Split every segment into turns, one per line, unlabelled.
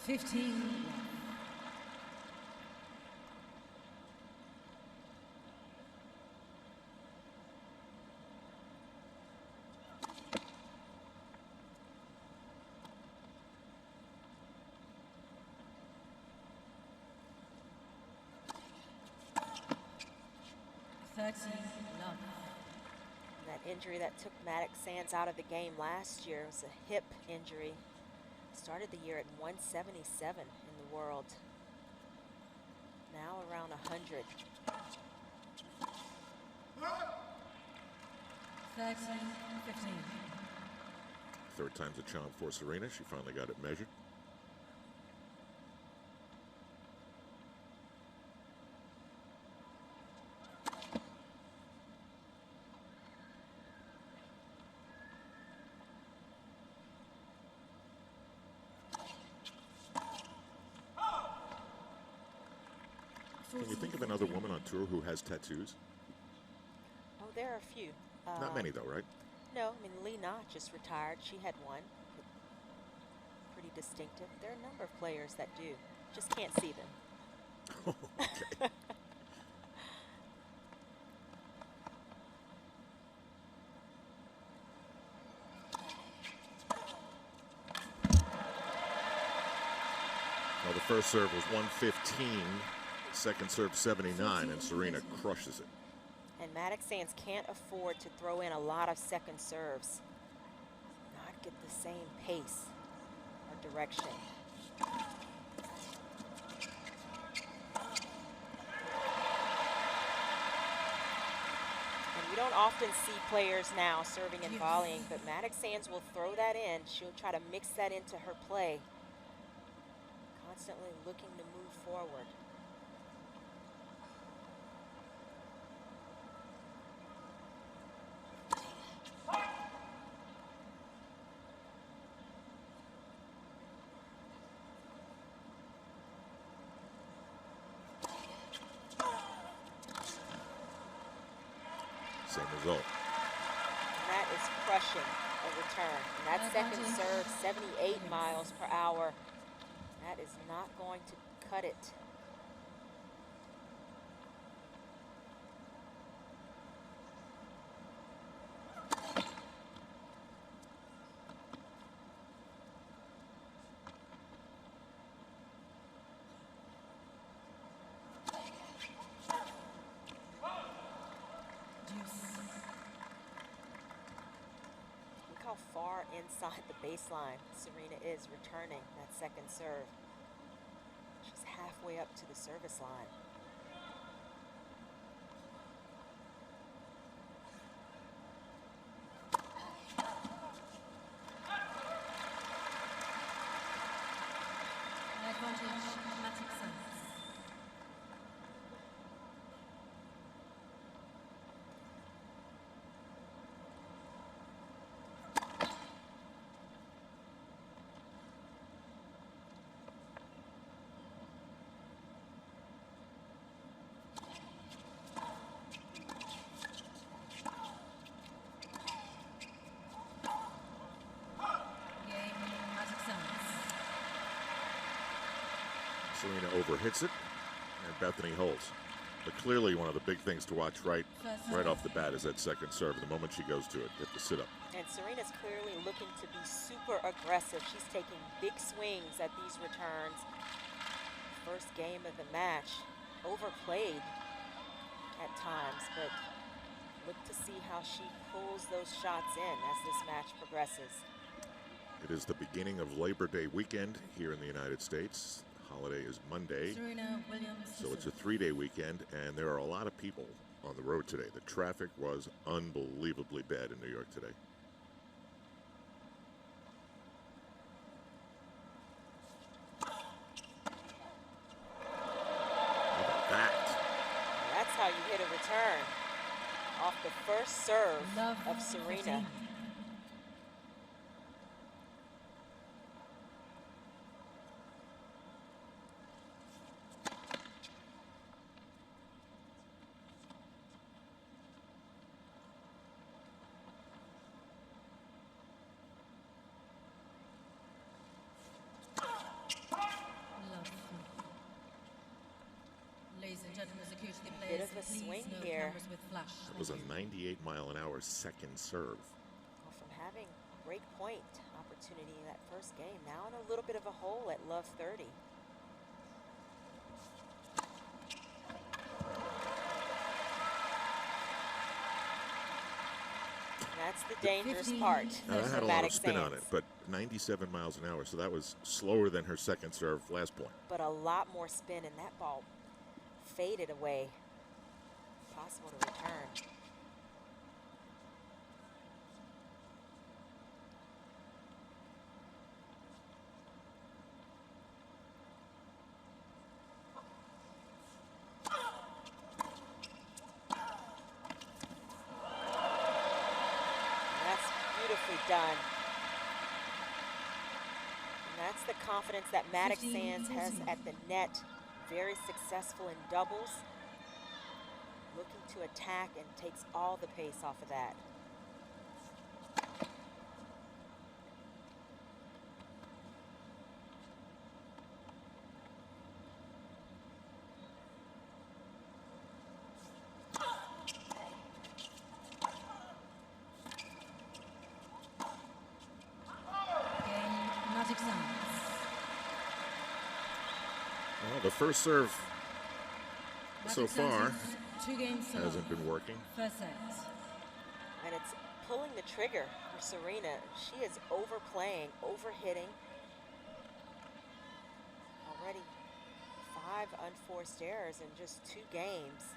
15.
That injury that took Mattek-Sands out of the game last year was a hip injury. Started the year at 177 in the world. Now around 100.
13-15.
Third time's a charm for Serena. She finally got it measured. Can you think of another woman on tour who has tattoos?
Oh, there are a few.
Not many, though, right?
No, I mean, Lee Na just retired. She had one. Pretty distinctive. There are a number of players that do. Just can't see them.
Okay. Well, the first serve was 115. Second serve 79, and Serena crushes it.
And Mattek-Sands can't afford to throw in a lot of second serves. Not get the same pace or direction. And we don't often see players now serving and volleying, but Mattek-Sands will throw that in. She'll try to mix that into her play. Constantly looking to move forward.
Same result.
And that is crushing a return. And that second serve, 78 miles per hour. That is not going to cut it. Look how far inside the baseline Serena is returning that second serve. She's halfway up to the service line.
Mattek-Sands.
Serena overhits it, and Bethanie holds. But clearly one of the big things to watch right off the bat is that second serve. The moment she goes to it, get the sit-up.
And Serena's clearly looking to be super aggressive. She's taking big swings at these returns. First game of the match, overplayed at times, but look to see how she pulls those shots in as this match progresses.
It is the beginning of Labor Day weekend here in the United States. Holiday is Monday,
Serena Williams.
so it's a 3-day weekend, and there are a lot of people on the road today. The traffic was unbelievably bad in New York today. How about that?
That's how you hit a return off the first serve of Serena.
That was a 98-mile-an-hour second serve.
Well, from having break point opportunity in that first game, now in a little bit of a hole at love 30. That's the dangerous part
Now, that
for
had a lot of spin on
Mattek-Sands.
it, but 97 miles an hour, so that was slower than her second serve last point.
But a lot more spin, and that ball faded away. Possible to return. Done. And that's the confidence that Mattek-Sands has at the net. Very successful in doubles. Looking to attack and takes all the pace off of that.
Well, the first serve so far
hasn't
hasn't been working.
First set.
And it's pulling the trigger for Serena. She is overplaying, overhitting. Already 5 unforced errors in just 2 games.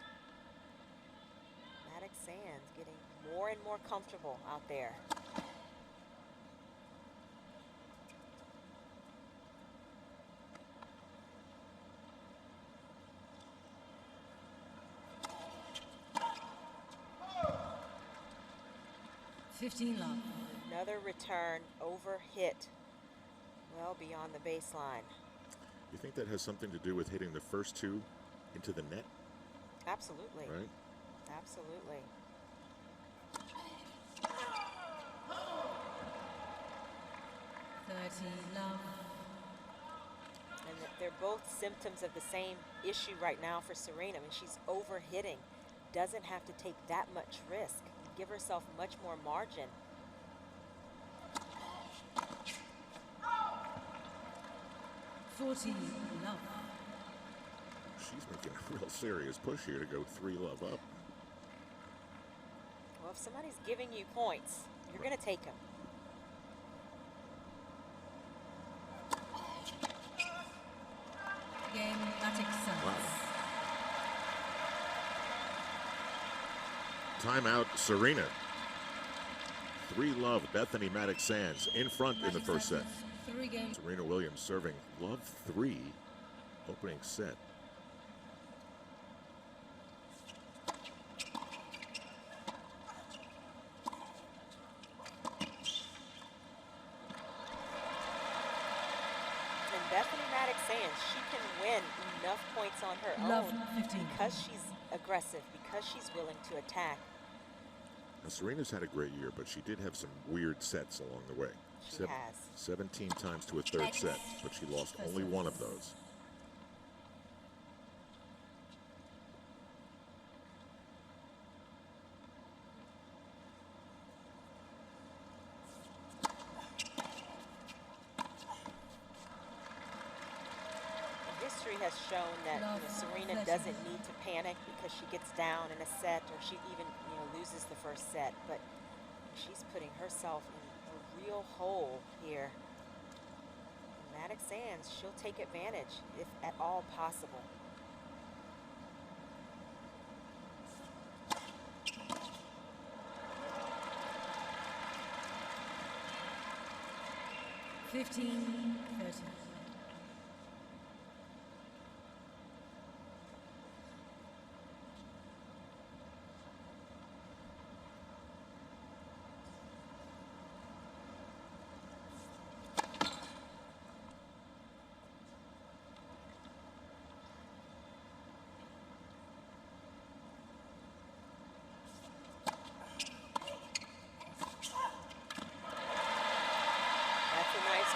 Mattek-Sands getting more and more comfortable out there.
Love.
Another return over hit, well beyond the baseline.
You think that has something to do with hitting the first 2 into the net?
Absolutely.
Right?
Absolutely.
Love.
And they're both symptoms of the same issue right now for Serena. I mean, she's overhitting, doesn't have to take that much risk. Give herself much more margin.
Love.
She's making a real serious push here to go 3 love up.
Well, if somebody's giving you points, you're going to take them.
Game Mattek-Sands.
Wow. Timeout, Serena. 3 love, Bethanie Mattek-Sands in front in the first set.
3 games.
Serena Williams serving love 3, opening set.
And Bethanie Mattek-Sands, she can win enough points on her
Love
own
15.
because she's aggressive, because she's willing to attack.
Now, Serena's had a great year, but she did have some weird sets along the way.
She has.
17 times to a third set, but she lost only 1 of those.
History has shown that Serena doesn't need to panic because she gets down in a set or she even loses the first set, but she's putting herself in a real hole here. Mattek-Sands, she'll take advantage if at all possible.
$15, 30.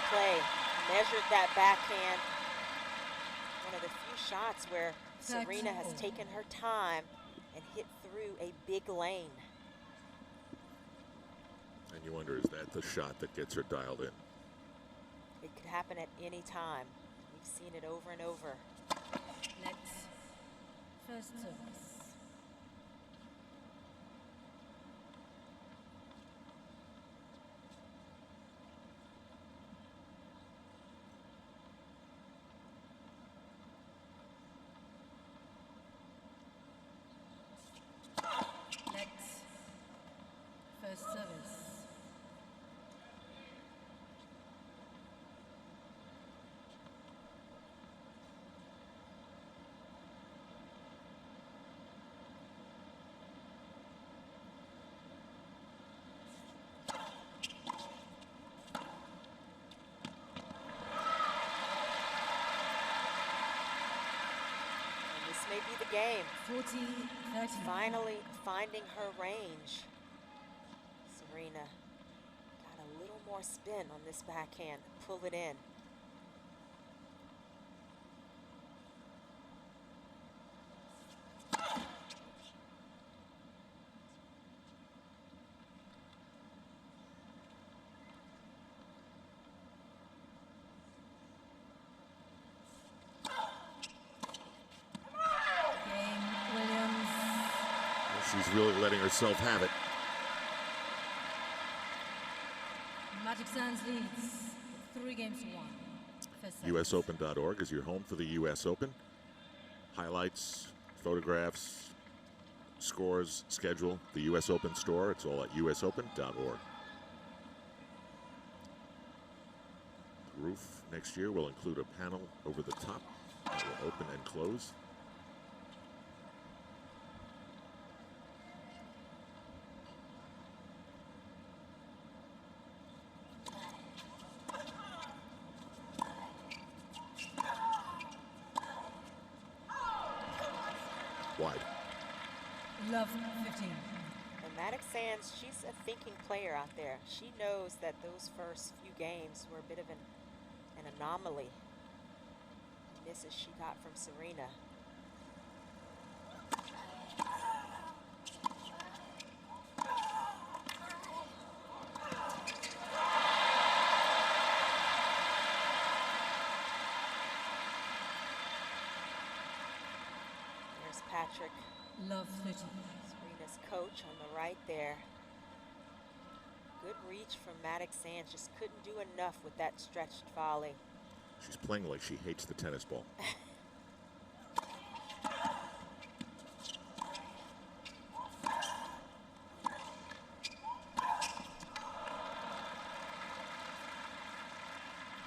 Play, measured that backhand. One of the few shots where Serena has taken her time and hit through a big lane.
And you wonder, is that the shot that gets her dialed in?
It could happen at any time. We've seen it over and over.
Let's first service. First service.
And this may be the game.
40-30.
Finally finding her range. Serena got a little more spin on this backhand. Pull it in.
Game, Williams.
She's really letting herself have it.
Mattek-Sands leads 3-1. First service.
USOpen.org is your home for the US Open. Highlights, photographs, scores, schedule, the US Open store. It's all at USOpen.org. The roof next year will include a panel over the top that will open and close. Wide.
Love 15.
And Mattek-Sands, she's a thinking player out there. She knows that those first few games were a bit of an anomaly. Misses she got from Serena. There's Patrick,
Love 30.
Serena's coach, on the right there. Good reach from Mattek-Sands, just couldn't do enough with that stretched volley.
She's playing like she hates the tennis ball.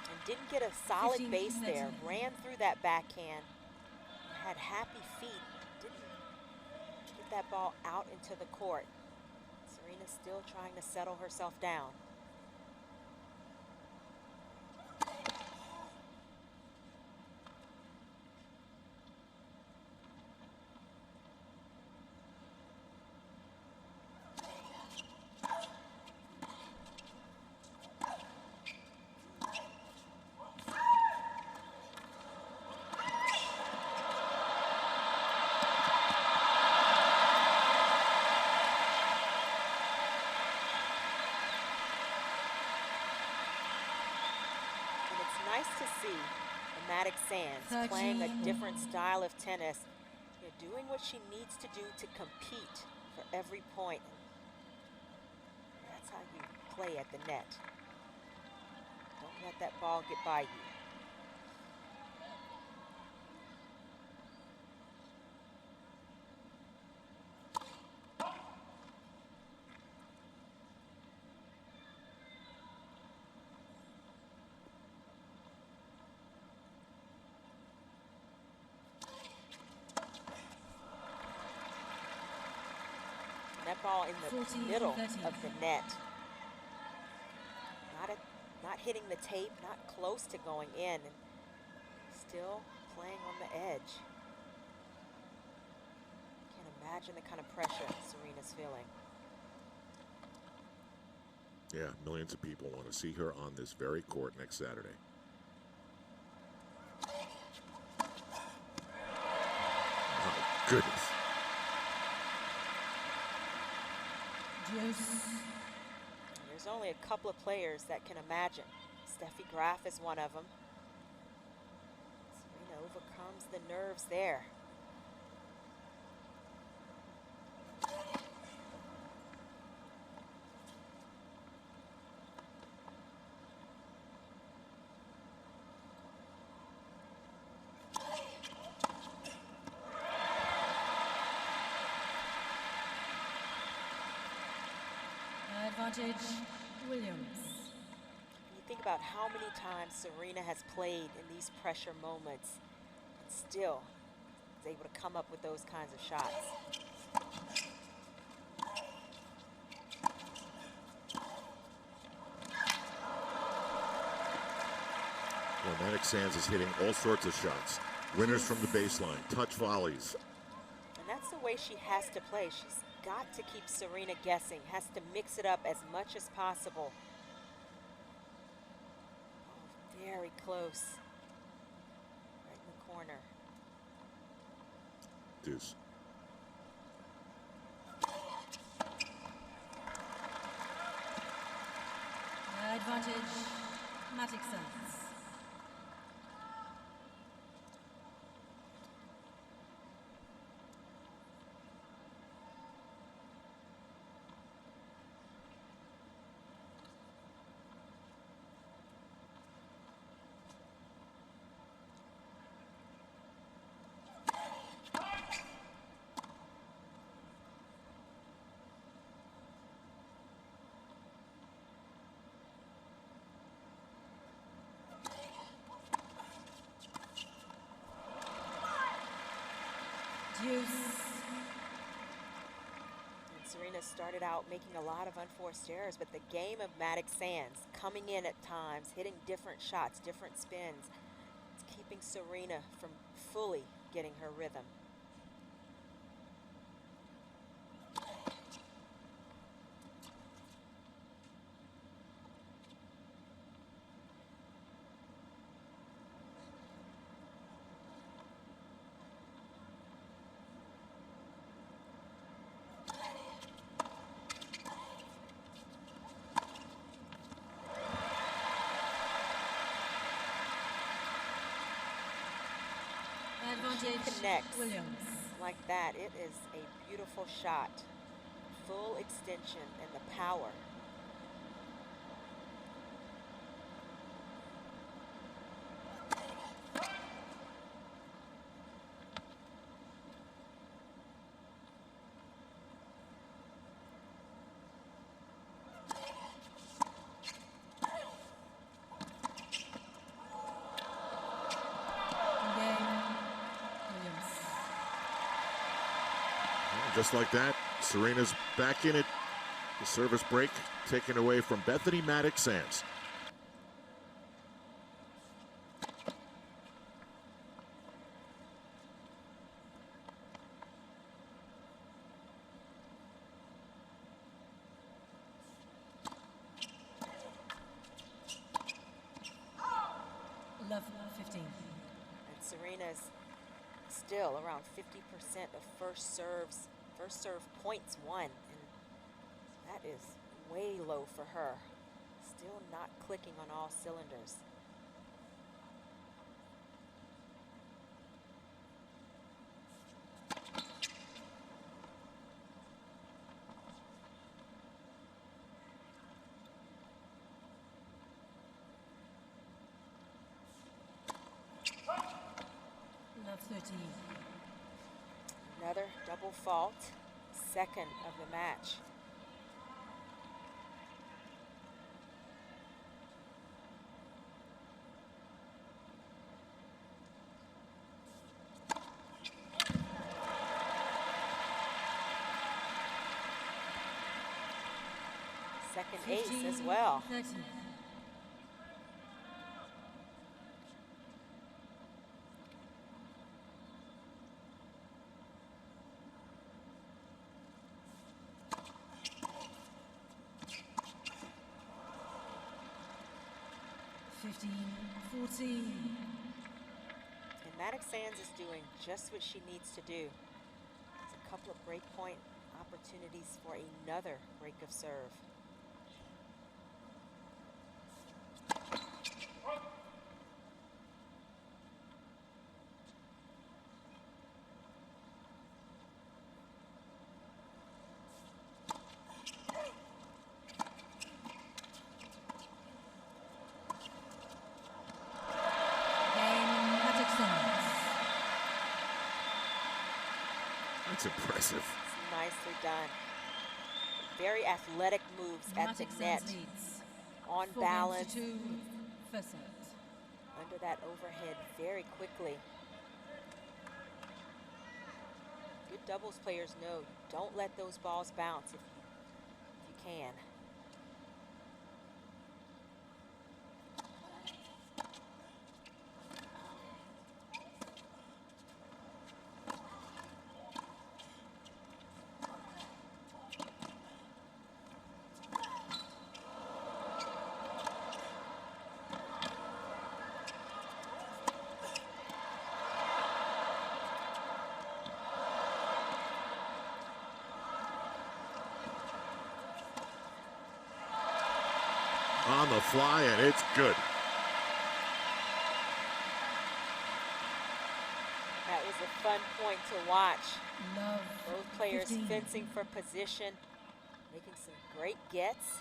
And didn't get a solid
15,
base there.
13.
Ran through that backhand. Had happy feet. Didn't get that ball out into the court. Serena's still trying to settle herself down. Nice to see Mattek-Sands playing a
13.
different style of tennis, doing what she needs to do to compete for every point. That's how you play at the net. Don't let that ball get by you. That ball in the
14,
middle
13.
of the net. Not hitting the tape, not close to going in, and still playing on the edge. Can't imagine the kind of pressure Serena's feeling.
Yeah, millions of people want to see her on this very court next Saturday. My goodness.
There's only a couple of players that can imagine. Steffi Graf is one of them. Serena overcomes the nerves there.
Advantage, Williams.
You think about how many times Serena has played in these pressure moments and still is able to come up with those kinds of shots.
Well, Mattek-Sands is hitting all sorts of shots. Winners from the baseline, touch volleys.
And that's the way she has to play. She's got to keep Serena guessing, has to mix it up as much as possible. Oh, very close. Right in the corner.
Deuce.
Advantage, Mattek-Sands. Deuce.
And Serena started out making a lot of unforced errors, but the game of Mattek-Sands, coming in at times, hitting different shots, different spins, it's keeping Serena from fully getting her rhythm.
Advantage,
Connects
Williams.
like that. It is a beautiful shot. Full extension and the power.
Just like that, Serena's back in it. The service break taken away from Bethanie Mattek-Sands.
Love 15. And Serena's still around 50% of first serve points won, and that is way low for her. Still not clicking on all cylinders.
Love 13.
Another double fault, second of the match. Second ace as well.
30.
And Mattek-Sands is doing just what she needs to do. There's a couple of breakpoint Opportunities for another break of serve.
Bethanie Mattek-Sands.
That's impressive.
It's nicely done. Very athletic moves at the net.
Mattek-Sands leads.
On
4
balance,
games to 2. First set.
under that overhead very quickly. Good doubles players know you don't let those balls bounce if you can.
On the fly, and it's good.
That was a fun point to watch.
Love.
Both players
15.
fencing for position, making some great gets.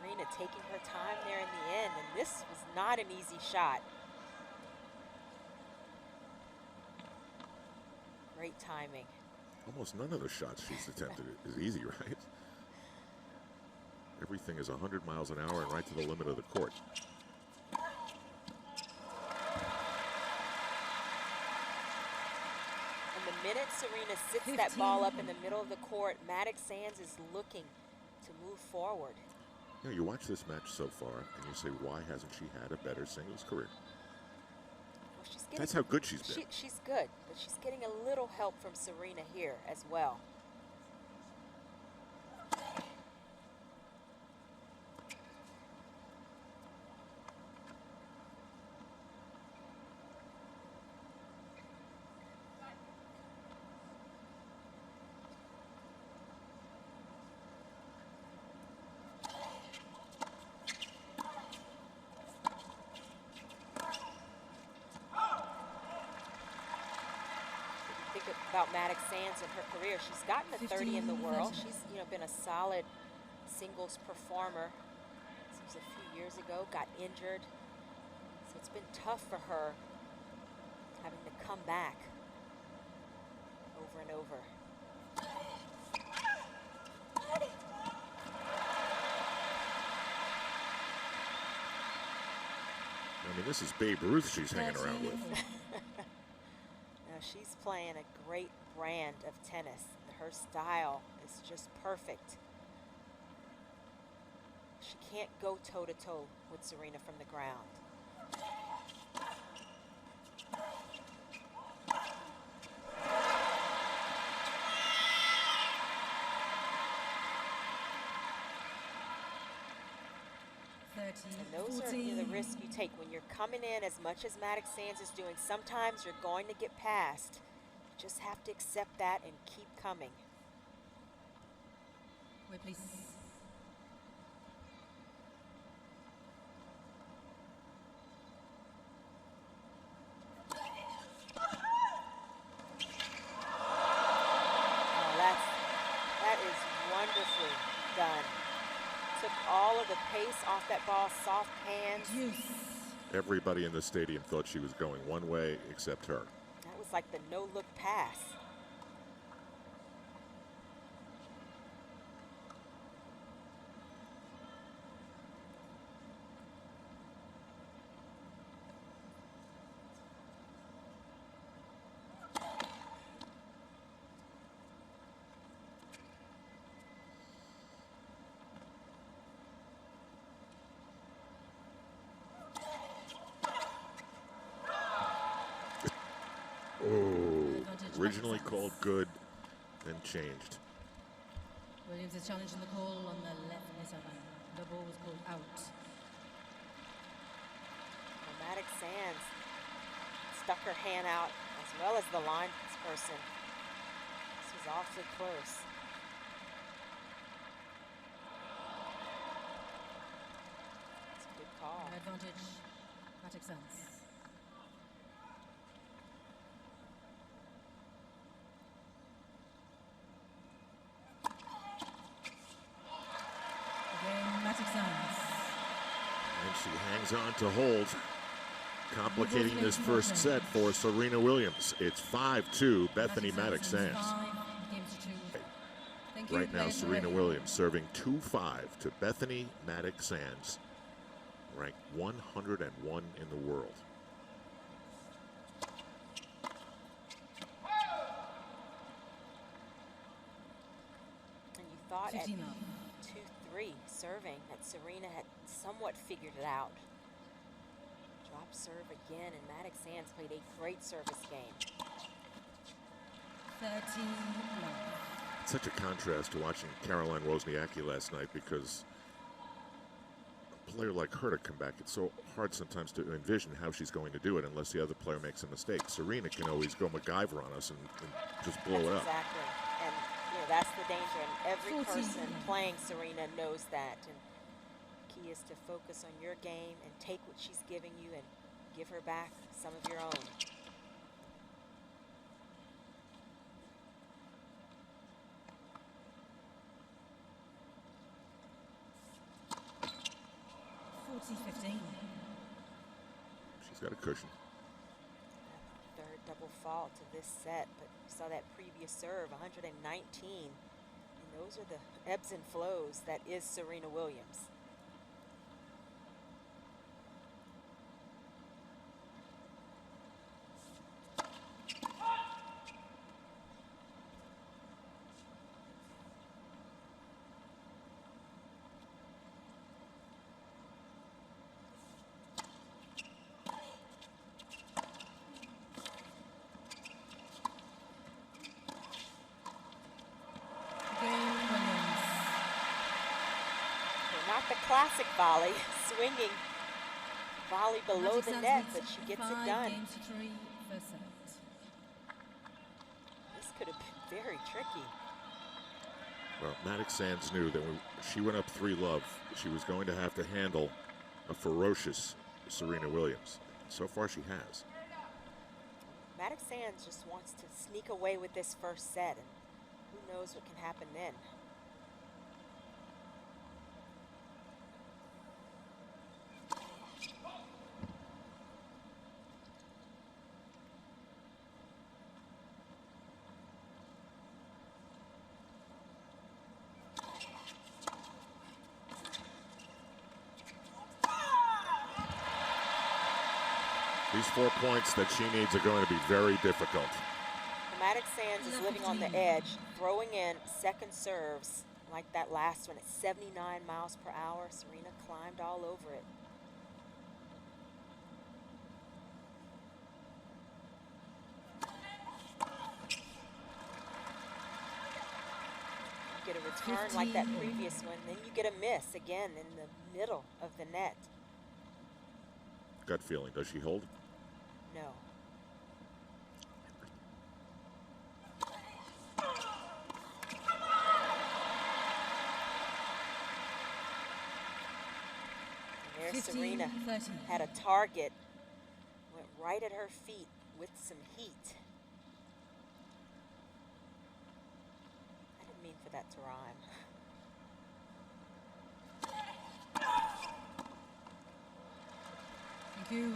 Serena taking her time there in the end, and this was not an easy shot. Great timing.
Almost none of the shots she's attempted is easy, right? Everything is 100 miles an hour and right to the limit of the court.
And the minute Serena sits that ball up in the middle of the court, Mattek-Sands is looking to move forward.
You know, you watch this match so far, and you say, why hasn't she had a better singles career?
Well, she's getting,
That's how good she's been.
She's good, but she's getting a little help from Serena here as well. About Mattek-Sands in her career, she's gotten to 30 in the world. She's been a solid singles performer. This was a few years ago, got injured, so it's been tough for her having to come back over and over.
I mean, this is Babe Ruth she's hanging around with.
She's playing a great brand of tennis. Her style is just perfect. She can't go toe-to-toe with Serena from the ground. And those are the risks you take when you're coming in as much as Mattek-Sands is doing. Sometimes you're going to get passed. You just have to accept that and keep coming.
Wait, please.
Oh, that is wonderfully done. Took all of the pace off that ball, soft hands.
Everybody in the stadium thought she was going one way except her.
That was like the no-look pass.
Oh, originally called good, then changed.
Williams is challenging the call on the left line. The ball was called out.
Mattek-Sands stuck her hand out as well as the line person. This was was awfully close. It's a good call.
Advantage, Mattek-Sands. Again, Mattek-Sands.
And she hangs on to hold, complicating this first set for Serena Williams. It's 5-2, Bethanie Mattek-Sands. Right now, Serena Williams serving 2-5 to Bethanie Mattek-Sands, ranked 101 in the world.
And you thought at 2-3 serving that Serena had somewhat figured it out. Drop serve again, and Mattek-Sands played a great service game.
13 love.
Such a contrast to watching Caroline Wozniacki last night, because a player like her to come back, it's so hard sometimes to envision how she's going to do it unless the other player makes a mistake. Serena can always go MacGyver on us and just blow it up.
Exactly, and you know that's the danger, and every
14.
person playing Serena knows that. And key is to focus on your game and take what she's giving you and give her back some of your own.
She's got a cushion.
Third double fault to this set, but you saw that previous serve, 119. And those are the ebbs and flows that is Serena Williams. Not the classic volley, swinging volley below the net, but she gets it done. This could have been very tricky.
Well, Mattek-Sands knew that when she went up 3-love, she was going to have to handle a ferocious Serena Williams. So far, she has.
Mattek-Sands just wants to sneak away with this first set, and who knows what can happen then.
These 4 points that she needs are going to be very difficult.
Mattek-Sands is living on the edge, throwing in second serves like that last one at 79 miles per hour. Serena climbed all over it. You get a return like that previous one, then you get a miss again in the middle of the net.
Gut feeling, does she hold?
No. And there's Serena, had a target, went right at her feet with some heat. I didn't mean for that to rhyme.
Thank you.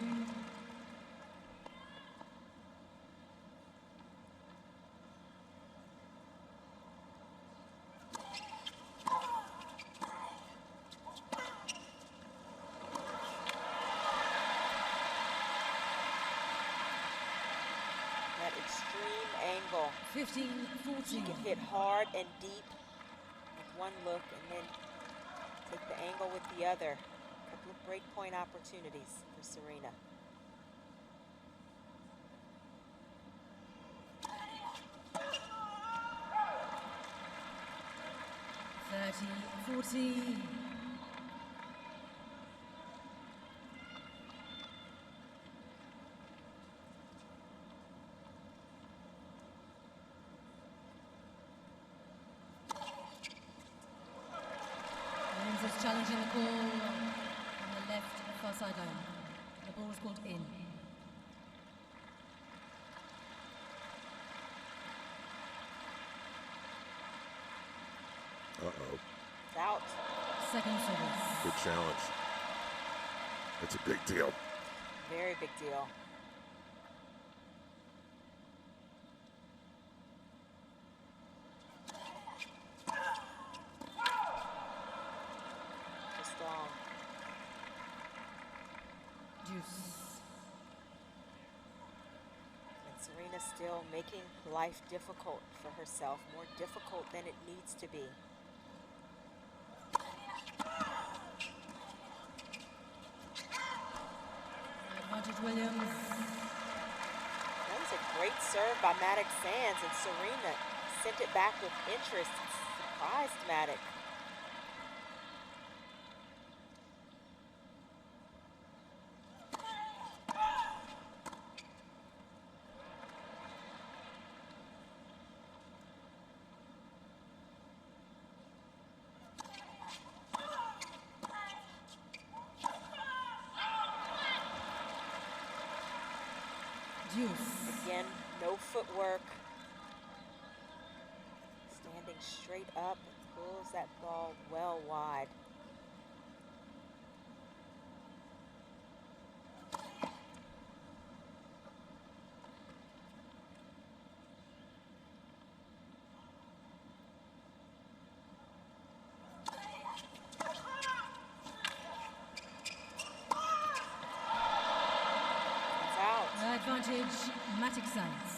That extreme angle.
15-14.
She can hit hard and deep with one look and then take the angle with the other. A couple of break point opportunities for Serena.
$30-14. challenging the call on the left far sideline. The ball was called in.
Uh-oh.
It's out.
Second service.
Good challenge. It's a big deal.
Very big deal. Just long.
Deuce.
And Serena still making life difficult for herself, more difficult than it needs to be.
Advantage Williams.
That was a great serve by Mattek-Sands, and Serena sent it back with interest. Surprised Mattek.
Deuce.
Again, no footwork. Standing straight up and pulls that ball well wide.
Advantage Mattek-Sands.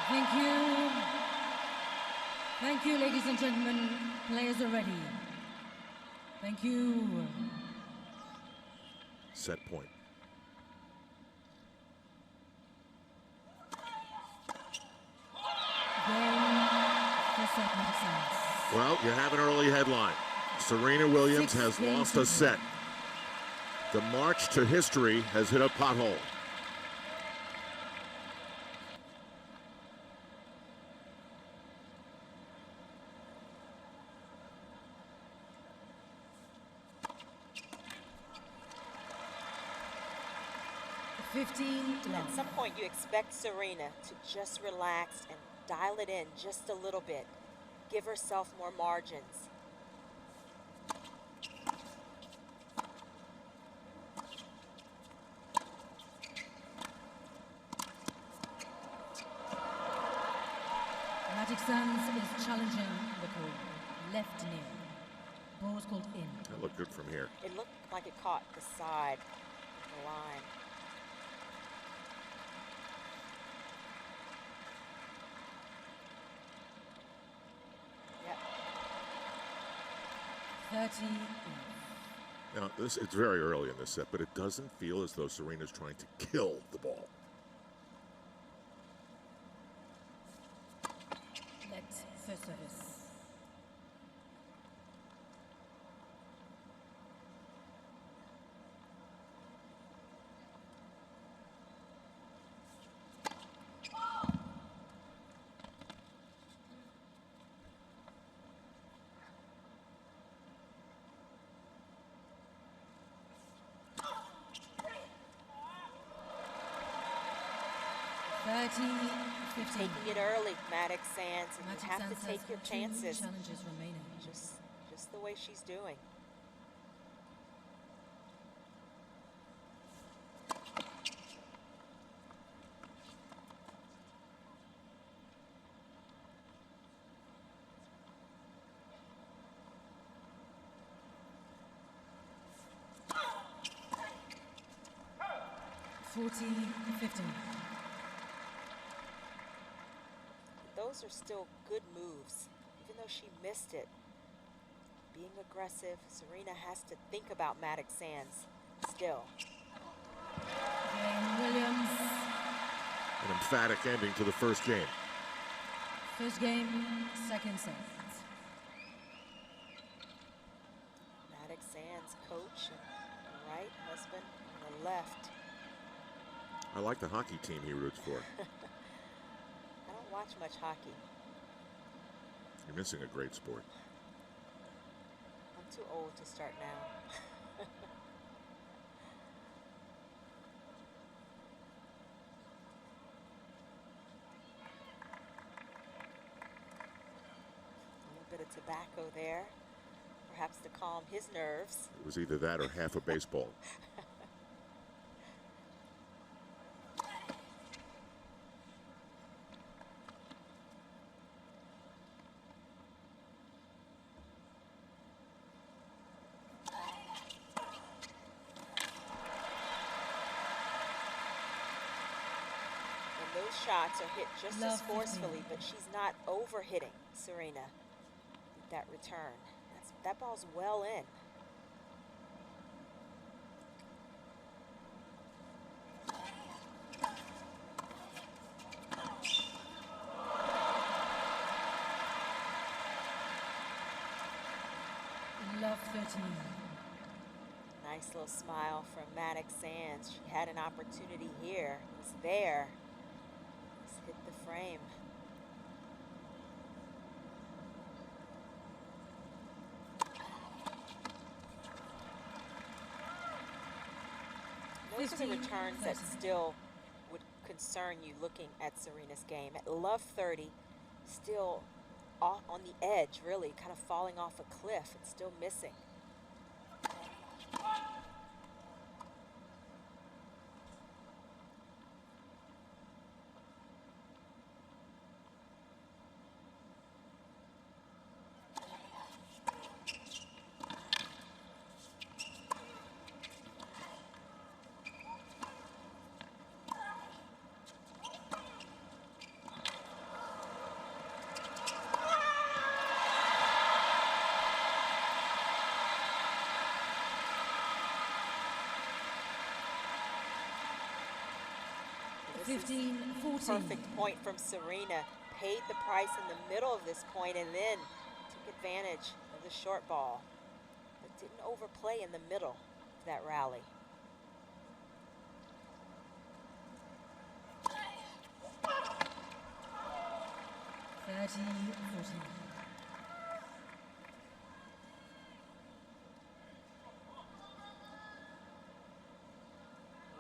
Thank you. Thank you, ladies and gentlemen. Players are ready. Thank you.
Set point. Well, you have an early headline. Serena Williams has lost a set. The march to history has hit a pothole.
At some point, you expect Serena to just relax and dial it in just a little bit. Give herself more margins.
Mattek-Sands is challenging the call. Left knee. Ball was called in.
That looked good from here.
It looked like it caught the side of the line. Yep.
30.
Now, it's very early in this set, but it doesn't feel as though Serena's trying to kill the ball.
Let first service.
Taking it early, Mattek-Sands, and you have to take your chances.
Challenges remaining.
Just the way she's doing. Those are still good moves, even though she missed it. Being aggressive, Serena has to think about Mattek-Sands still.
Williams.
An emphatic ending to the first game.
First game, second set.
Mattek-Sands Mattek-Sands coach, and the right husband on the left.
I like the hockey team he roots for.
I don't watch much hockey.
You're missing a great sport.
I'm too old to start now. A little bit of tobacco there, perhaps to calm his nerves.
It was either that or half a baseball.
Those shots are hit just as
Love
forcefully,
15.
but she's not over hitting Serena with that return. That ball's well in.
Love 13.
Nice little smile from Mattek-Sands. She had an opportunity here. It was there. Just hit the frame. Those are the
15,
returns that
30.
still would concern you looking at Serena's game. At love 30, still off on the edge, really, kind of falling off a cliff. It's still missing. This is
15, 14.
perfect point from Serena. Paid the price in the middle of this point and then took advantage of the short ball, but didn't overplay in the middle of that rally.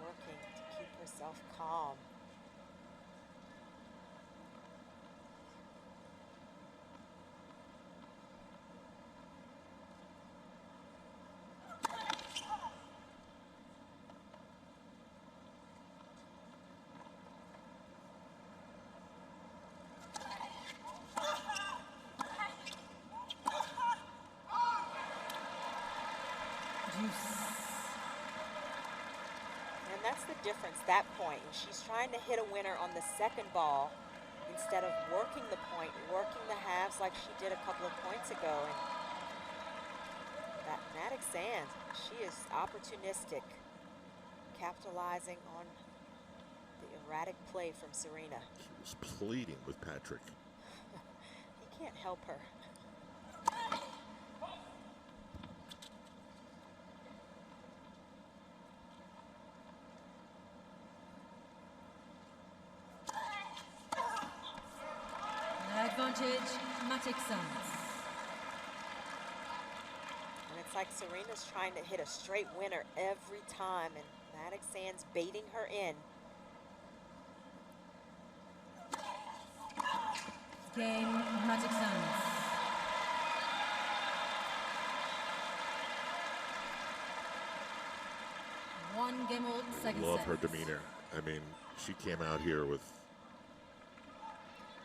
Working to keep herself calm. And that's the difference, that point. And she's trying to hit a winner on the second ball instead of working the point, working the halves like she did a couple of points ago. And that Mattek-Sands, she is opportunistic, capitalizing on the erratic play from Serena.
She was pleading with Patrick.
He can't help her.
Advantage, Mattek-Sands.
And it's like Serena's trying to hit a straight winner every time, and Mattek-Sands baiting her in.
Game, Mattek-Sands. One game old, second
Love
set.
her demeanor. I mean, she came out here with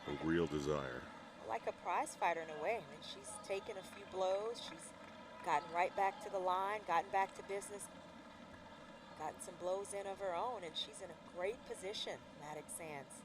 a real desire.
Like a prize fighter in a way. I mean, she's taken a few blows. She's gotten right back to the line, gotten back to business, gotten some blows in of her own, and she's in a great position, Mattek-Sands.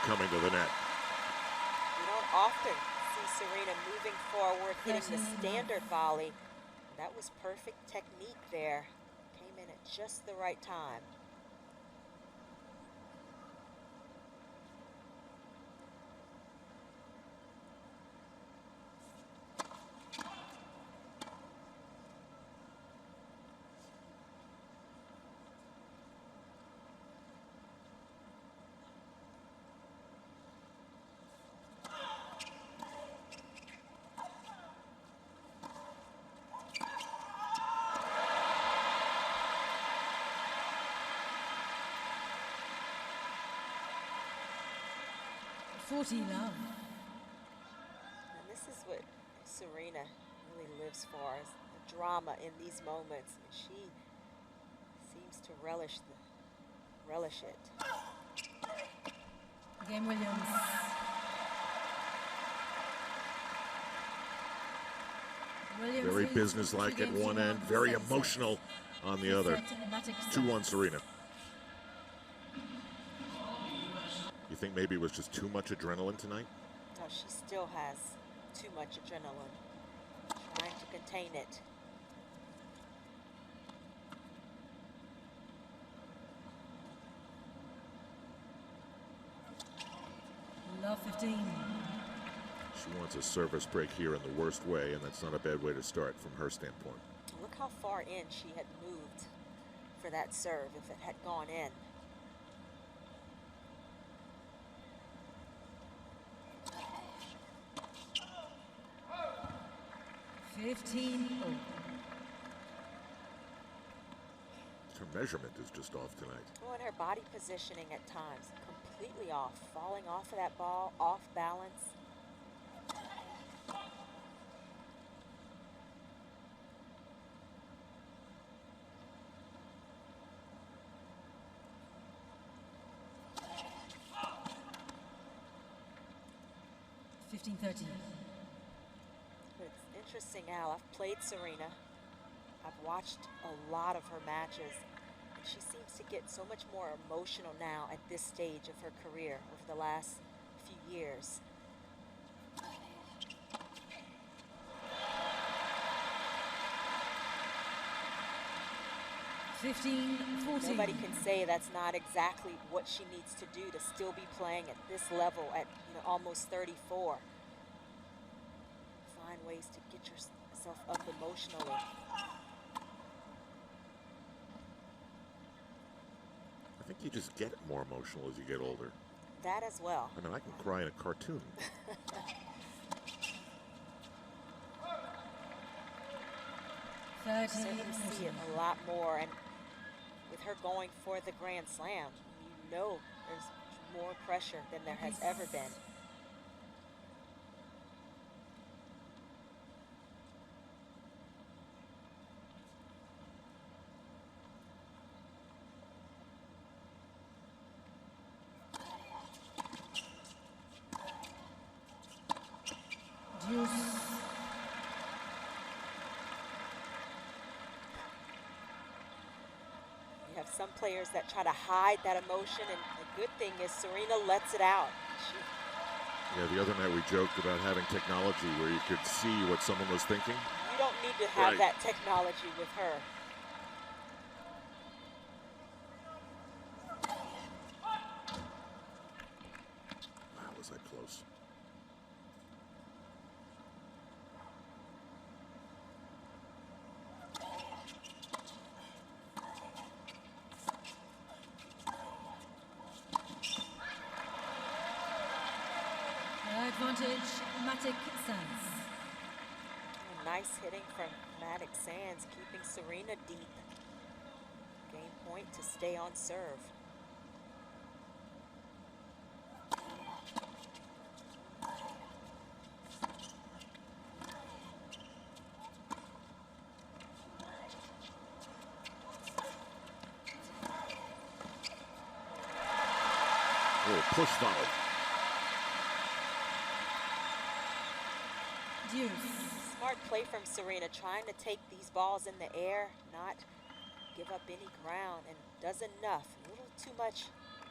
coming to the net.
We don't often see Serena moving forward, hitting the standard volley. That was perfect technique there. Came in at just the right time.
Love.
And this is what Serena really lives for, is the drama in these moments. And she seems to relish it.
Game Williams.
Very businesslike at one end, very emotional on the other. 2-1 Serena. You think maybe it was just too much adrenaline tonight?
No, she still has too much adrenaline. Trying to contain it.
Love 15.
She wants a service break here in the worst way, and that's not a bad way to start from her standpoint.
Look how far in she had moved for that serve if it had gone in.
15.
Her measurement is just off tonight.
Oh, and her body positioning at times completely off, falling off of that ball, off balance. It's interesting, Al. I've played Serena. I've watched a lot of her matches. And she seems to get so much more emotional now at this stage of her career over the last few years. Nobody can say that's not exactly what she needs to do to still be playing at this level at almost 34. Find ways to get yourself up emotionally.
I think you just get more emotional as you get older.
That as well.
I mean, I can cry in a cartoon.
Certainly see it a lot more, and with her going for the Grand Slam, there's more pressure than there has ever been. Some players that try to hide that emotion, and the good thing is Serena lets it out.
Yeah, the other night we joked about having technology where you could see what someone was thinking.
You don't need to have that technology with her.
Wow, was I close.
Advantage, Mattek-Sands.
Nice hitting from Mattek-Sands, keeping Serena deep. Game point to stay on serve.
Oh, push volley.
Smart play from Serena, trying to take these balls in the air, not give up any ground, and does enough. A little too much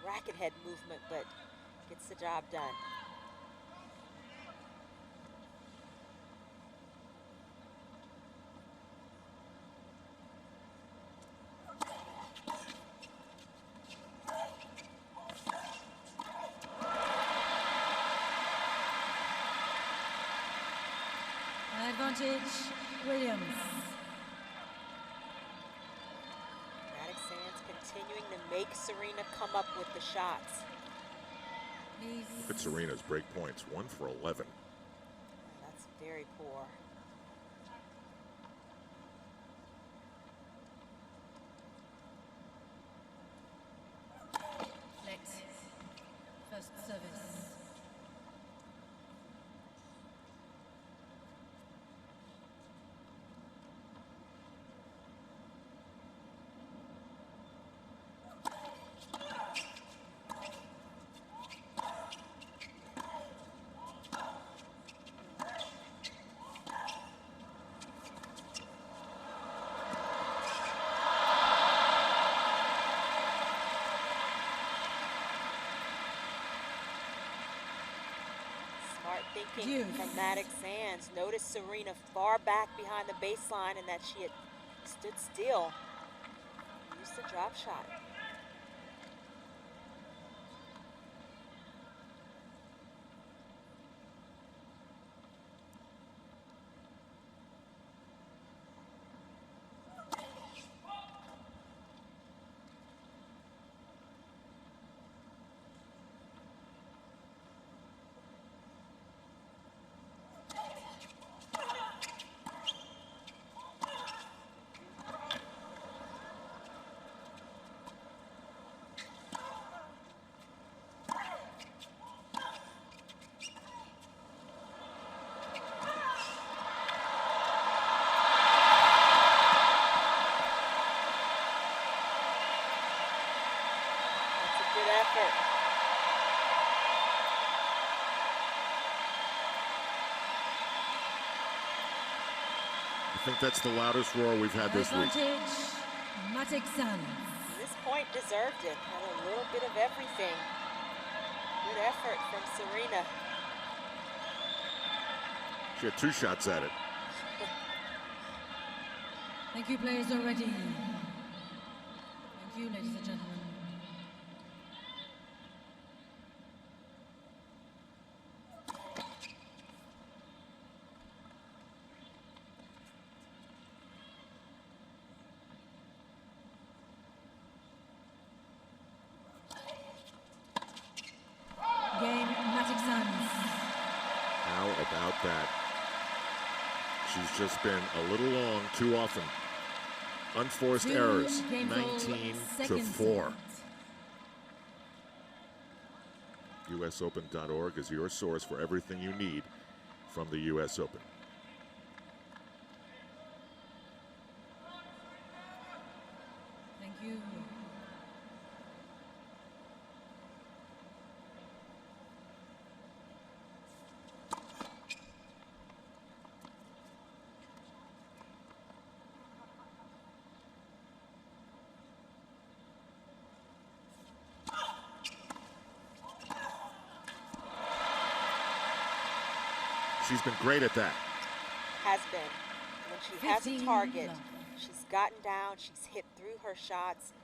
racket head movement, but Gets the job done.
Advantage, Williams.
Mattek-Sands continuing to make Serena come up with the shots.
Please.
Look at Serena's break points, 1 for 11.
That's very poor.
Next. First service.
Smart thinking from Mattek-Sands. Notice Serena far back behind the baseline and that she had stood still. Used the drop shot. Good effort.
I think that's the loudest roar we've had this week.
Advantage, Mattek-Sands.
This point deserved it. Had a little bit of everything. Good effort from Serena.
She had 2 shots at it.
Thank you, players already. Thank you, ladies and gentlemen. Game, Mattek-Sands.
How about that? She's just been a little long too often. Unforced errors, 19-4. USOpen.org is your source for everything you need from the US Open.
Thank you.
She's been great at that.
Has been. When she has a
15
target,
love.
she's gotten down, she's hit through her shots,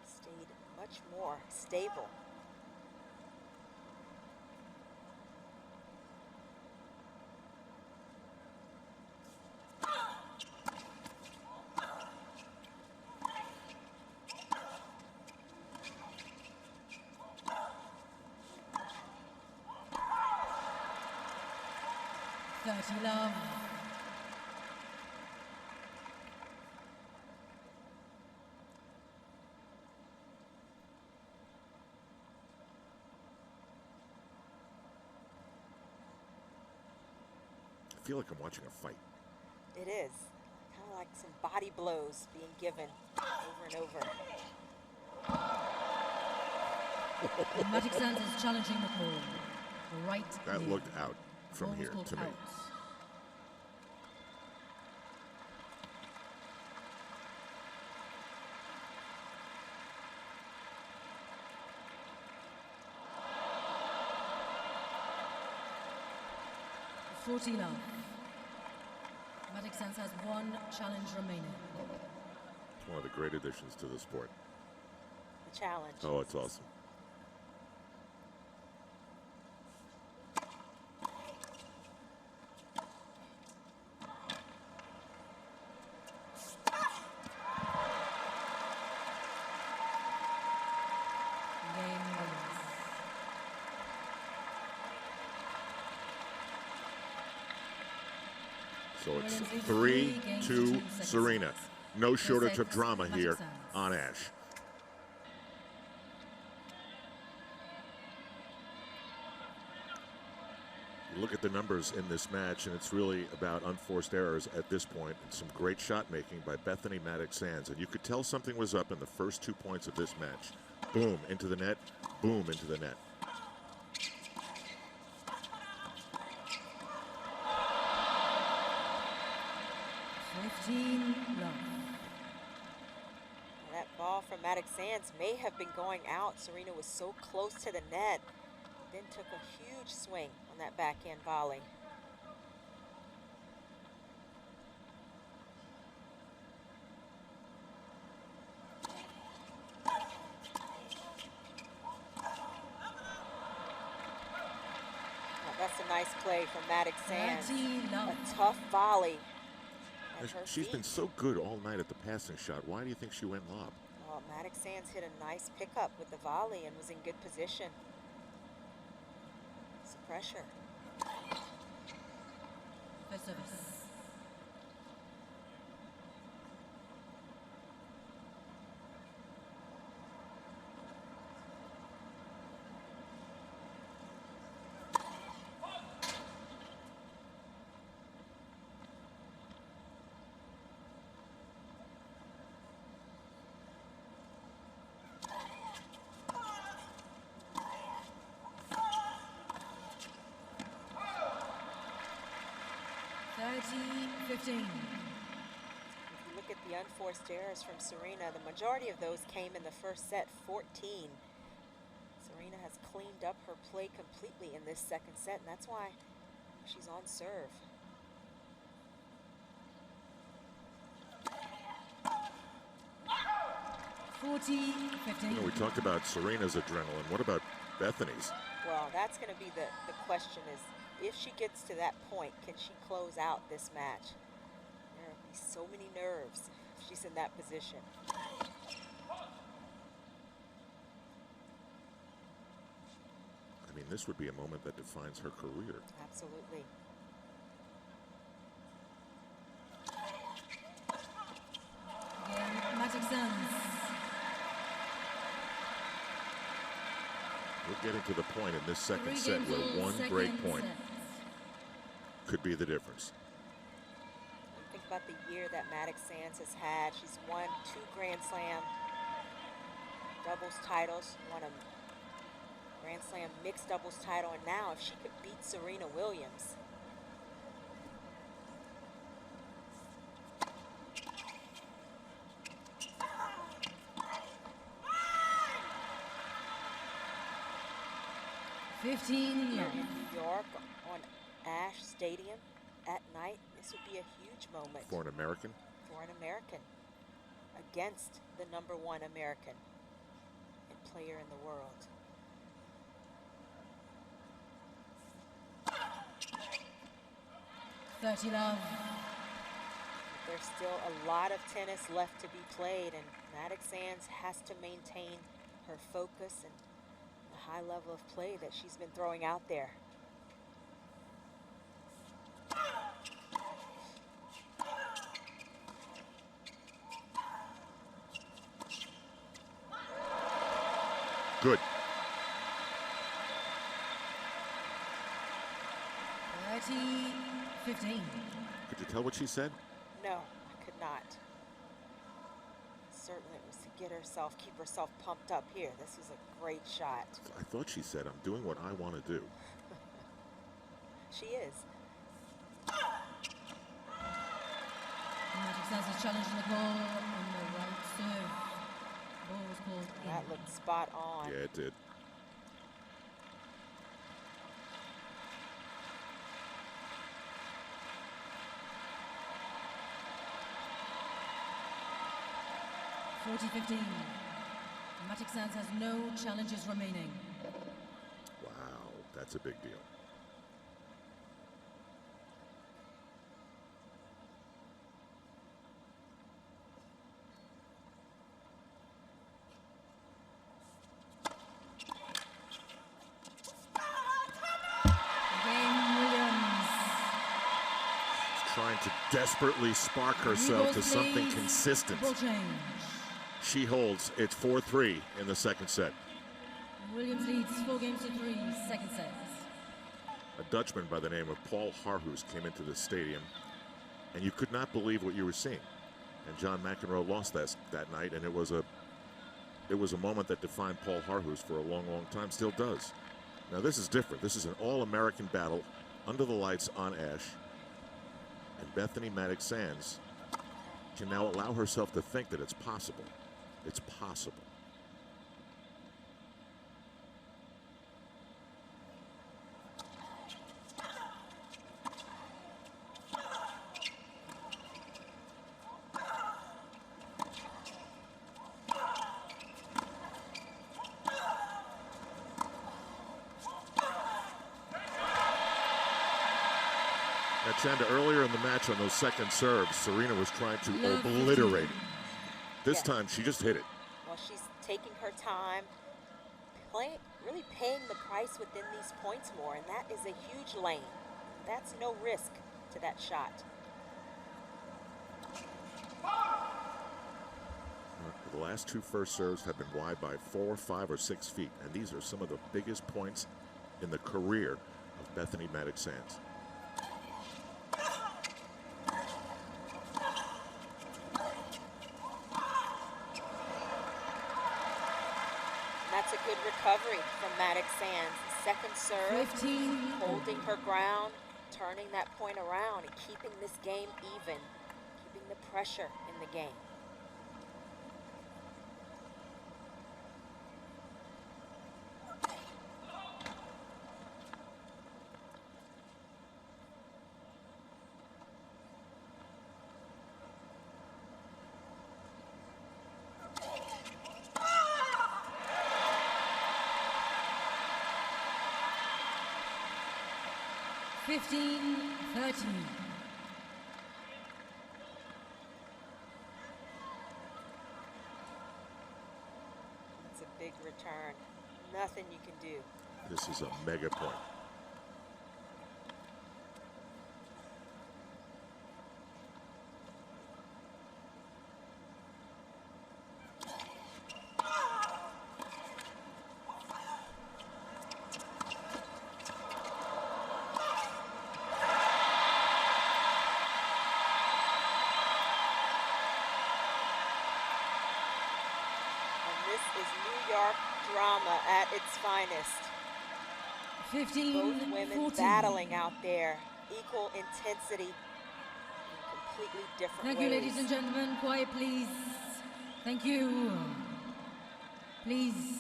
stayed much more stable.
Love.
I feel like I'm watching a fight.
It is. Kind of like some body blows being given over and over.
Mattek-Sands is challenging the call. Right.
That
knee.
looked out from
Ball was
here
called
to me.
out. 40 love. Mattek-Sands has one challenge remaining.
It's one of the great additions to the sport.
The challenge.
Oh, it's awesome. So it's 3-2 Serena. No shortage of drama here on Ash. You look at the numbers in this match, and it's really about unforced errors at this point, and some great shot making by Bethanie Mattek-Sands. And you could tell something was up in the first 2 points of this match. Boom, into the net, boom, into the net.
That ball from Mattek-Sands may have been going out. Serena was so close to the net, then took a huge swing on that backhand volley. That's a nice play from Mattek-Sands. A tough volley.
She's been so good all night at the passing shot. Why do you think she went lob?
Well, Mattek-Sands hit a nice pickup with the volley and was in good position. It's pressure.
First service.
If you look at the unforced errors from Serena, the majority of those came in the first set, 14. Serena has cleaned up her play completely in this second set, and that's why she's on serve.
You know, we talked about Serena's adrenaline. What about Bethanie's?
Well, that's going to be the question is, if she gets to that point, can she close out this match? There will be so many nerves if she's in that position.
I mean, this would be a moment that defines her career.
Absolutely.
Again, Mattek-Sands.
We're getting to the point in this second set where one break point could be the difference.
Think about the year that Mattek-Sands has had. She's won 2 Grand Slam doubles titles, won a Grand Slam mixed doubles title, and now if she could beat Serena Williams.
Here
in New York on Ash Stadium at night, this would be a huge moment.
For an American?
For an American. Against the #1 American and player in the world.
Love.
There's still a lot of tennis left to be played, and Mattek-Sands has to maintain her focus and the high level of play that she's been throwing out there.
Good.
30-15.
Could you tell what she said?
No, I could not. Certainly it was to get herself, keep herself pumped up here. This was a great shot.
I thought she said, I'm doing what I want to do.
She is.
Mattek-Sands is challenging the ball on the right serve. Ball was called in.
That looked spot on.
Yeah, it did.
40-15. Mattek-Sands has no challenges remaining.
Wow, that's a big deal. Trying to desperately spark herself to something consistent. She holds. It's 4-3 in the second set.
Williams leads 4-3, second set.
A Dutchman by the name of Paul Harhoos came into the stadium, and you could not believe what you were seeing. And John McEnroe lost that night, and it was a moment that defined Paul Harhoos for a long, long time, still does. Now this is different. This is an all-American battle under the lights on Ash. And Bethanie Mattek-Sands can now allow herself to think that it's possible. It's possible. Now, Chanda, earlier in the match on those second serves, Serena was trying to obliterate it. This time, she just hit it.
Well, she's taking her time, really paying the price within these points more, and that is a huge lane. That's no risk to that shot.
The last two first serves have been wide by 4, 5, or 6 feet, and these are some of the biggest points in the career of Bethanie Mattek-Sands.
That's a good recovery from Mattek-Sands. Second serve,
15.
Holding her ground, turning that point around, and keeping this game even, keeping the pressure in the game.
$15-13.
It's a big return. Nothing you can do.
This is a mega point.
Drama at its finest.
15,
both women
14.
battling out there, equal intensity in completely different
Thank
ways.
you, ladies and gentlemen. Quiet, please. Thank you. Please.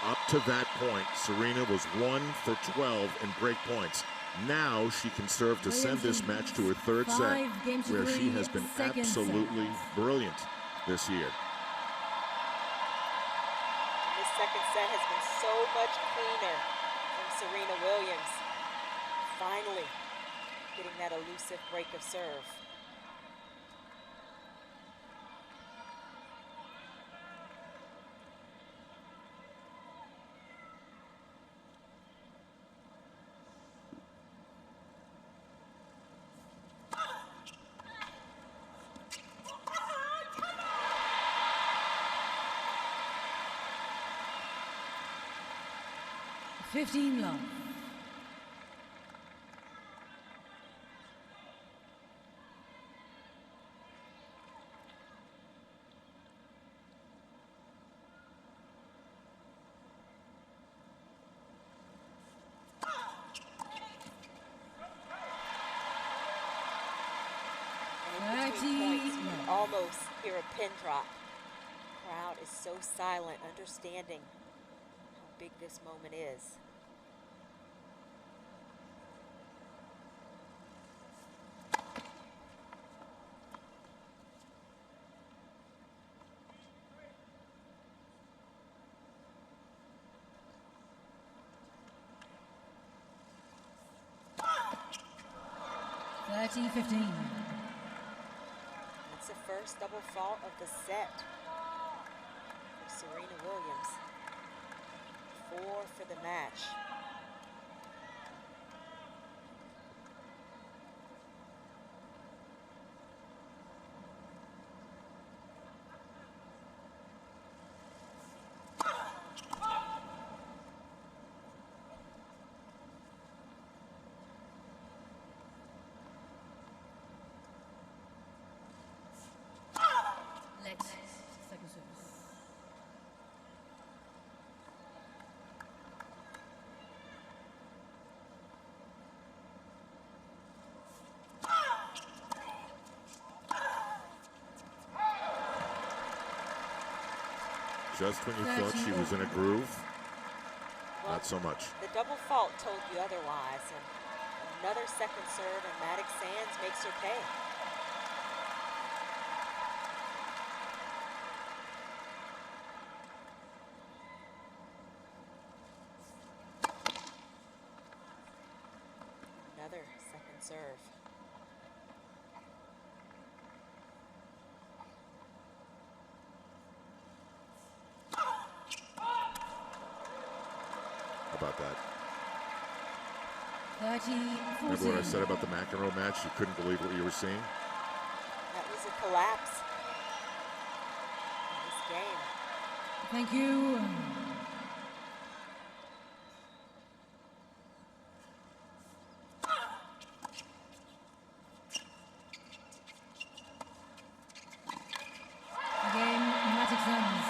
Up to that point, Serena was 1 for 12 in break points. Now she can serve to send this match to her third set, where she has been absolutely brilliant this year.
This second set has been so much cleaner from Serena Williams. Finally getting that elusive break of serve.
$15 love.
points, you
love.
can almost hear a pin drop. Crowd is so silent, understanding how big this moment is.
That's
the first double fault of the set for Serena Williams. 4 for the match.
Second service.
Just when you thought she was in a groove, not so much.
The double fault told you otherwise, and another second serve, and Mattek-Sands makes her pay. Another second serve.
How about that?
30-14.
Remember what I said about the McEnroe match? You couldn't believe what you were seeing?
That was a collapse in this game.
Thank you. Game, Mattek-Sands.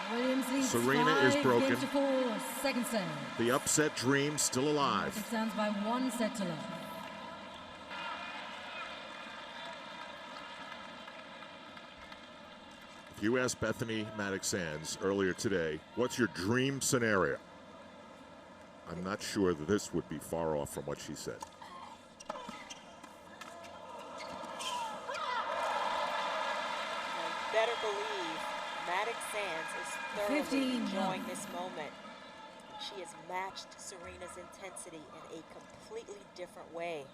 Williams leads
Serena is
5
broken.
games to 4, second set.
The upset dream still alive.
Mattek-Sands by 1 set to love.
If you asked Bethanie Mattek-Sands earlier today, what's your dream scenario? I'm not sure that this would be far off from what she said.
Better believe Mattek-Sands is thoroughly
15.
enjoying this moment. She has matched Serena's intensity in a completely different way.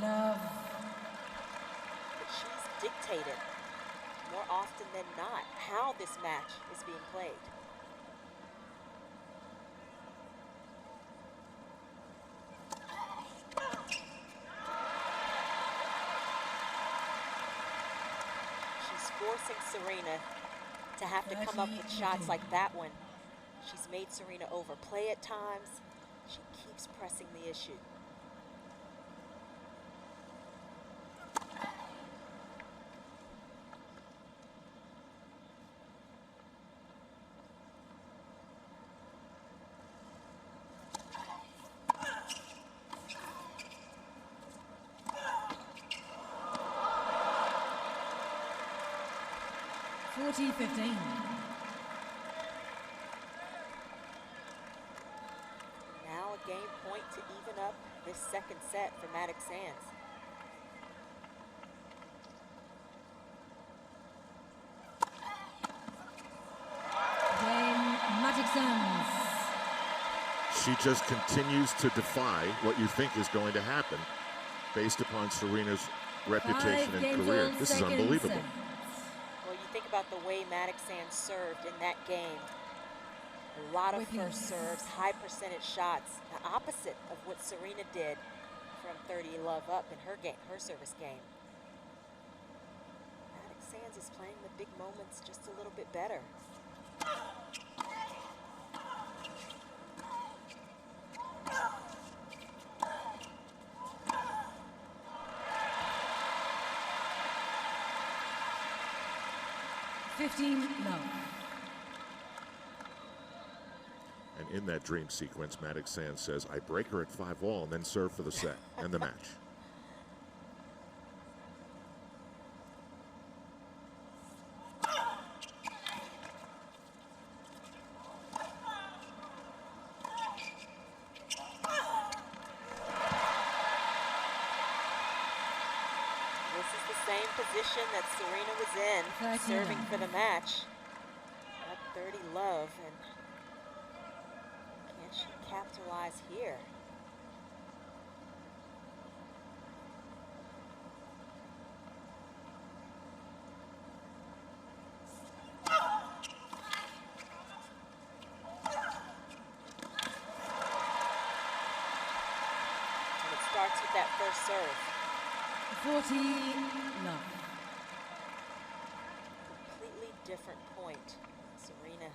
Love.
But she's dictated, more often than not, how this match is being played. She's forcing Serena to have to come up with shots like that one. She's made Serena overplay at times. She keeps pressing the issue.
(40-15).
Now a game point to even up this second set for Mattek-Sands.
Game, Mattek-Sands.
She just continues to defy what you think is going to happen based upon Serena's reputation and career. This is unbelievable.
Well, you think about the way Mattek-Sands served in that game. A lot of first serves, high percentage shots, the opposite of what Serena did from 30 love up in her game, her service game. Mattek-Sands is playing the big moments just a little bit better.
(15 love).
And in that dream sequence, Mattek-Sands says, I break her at 5-all and then serve for the set and the match.
This is the same position that Serena was in, serving for the match. At 30 love, and can she capitalize here? And it starts with that first serve.
40 love.
Completely different point. Serena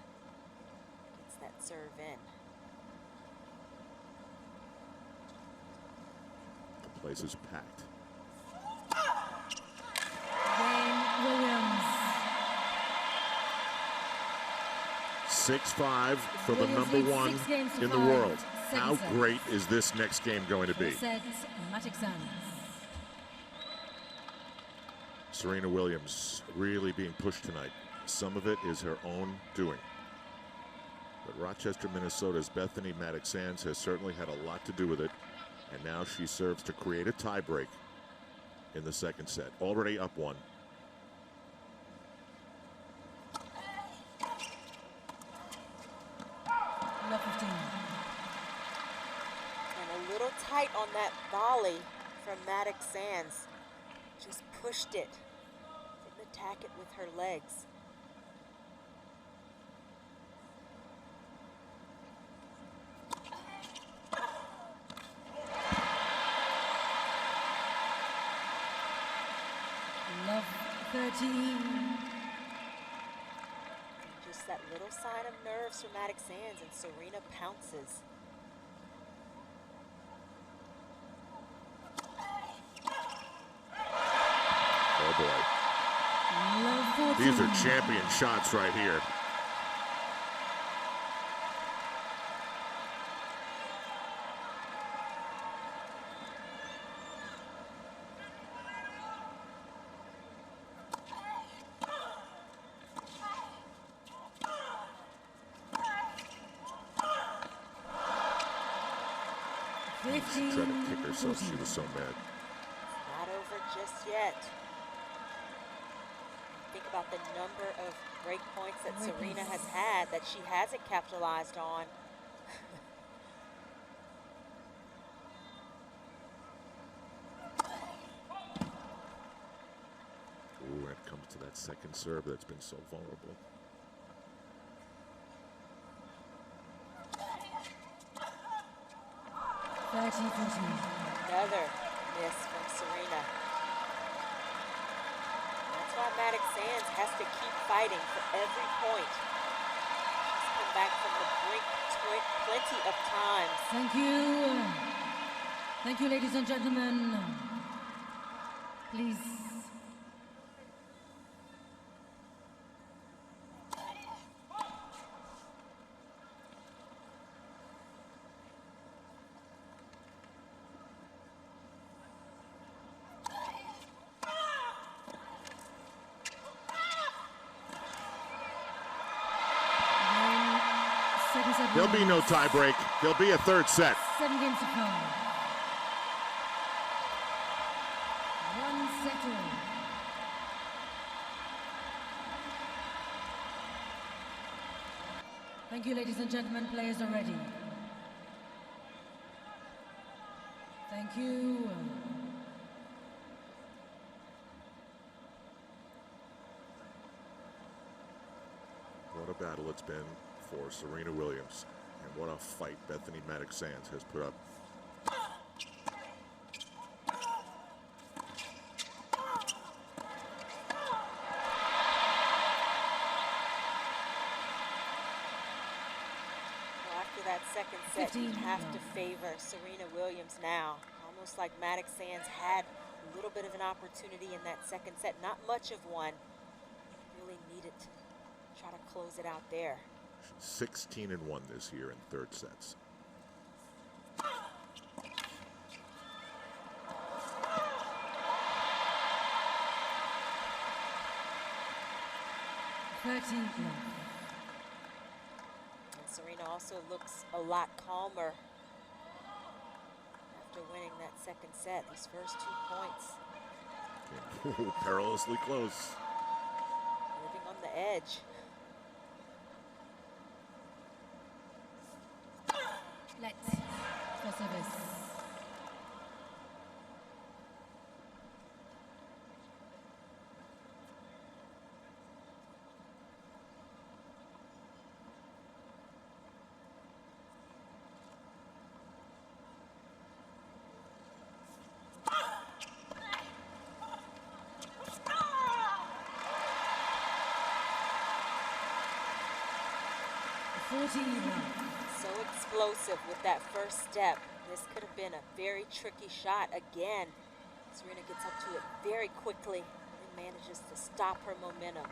gets that serve in.
The place is packed.
Game Williams.
6-5 for the
Williams
number
leads
one
6 games to
in the
5.
world.
Second
How
set.
great is this next game going to be?
First set, Mattek-Sands.
Serena Williams really being pushed tonight. Some of it is her own doing. But Rochester, Minnesota's Bethanie Mattek-Sands has certainly had a lot to do with it. And now she serves to create a tiebreak in the second set. Already up 1.
Love 15.
And a little tight on that volley from Mattek-Sands. Just pushed it. Didn't attack it with her legs.
Love 13.
Just that little sign of nerves from Mattek-Sands, and Serena pounces.
Oh boy.
Love 14.
These are champion shots right here. She tried to kick herself. She was so mad.
Not over just yet. Think about the number of break points that Serena has had that she hasn't capitalized on.
Ooh, when it comes to that second serve that's been so vulnerable.
Another miss from Serena. That's why Mattek-Sands has to keep fighting for every point. She's come back from the brink plenty of times.
Thank you. Thank you, ladies and gentlemen. Please.
There'll be no tie break. There'll be a third set.
7 games to 5. 1 settle. Thank you, ladies and gentlemen. Players are ready. Thank you.
What a battle it's been for Serena Williams. And what a fight Bethanie Mattek-Sands has put up.
Well, after that second set, you have to favor Serena Williams now. Almost like Mattek-Sands had a little bit of an opportunity in that second set. Not much of one. Really needed to try to close it out there.
She's 16-1 this year in third sets.
And Serena also looks a lot calmer after winning that second set. These first 2 points.
Okay. Perilously close.
Living on the edge.
Let's for service.
So explosive with that first step. This could have been a very tricky shot again. Serena gets up to it very quickly and manages to stop her momentum.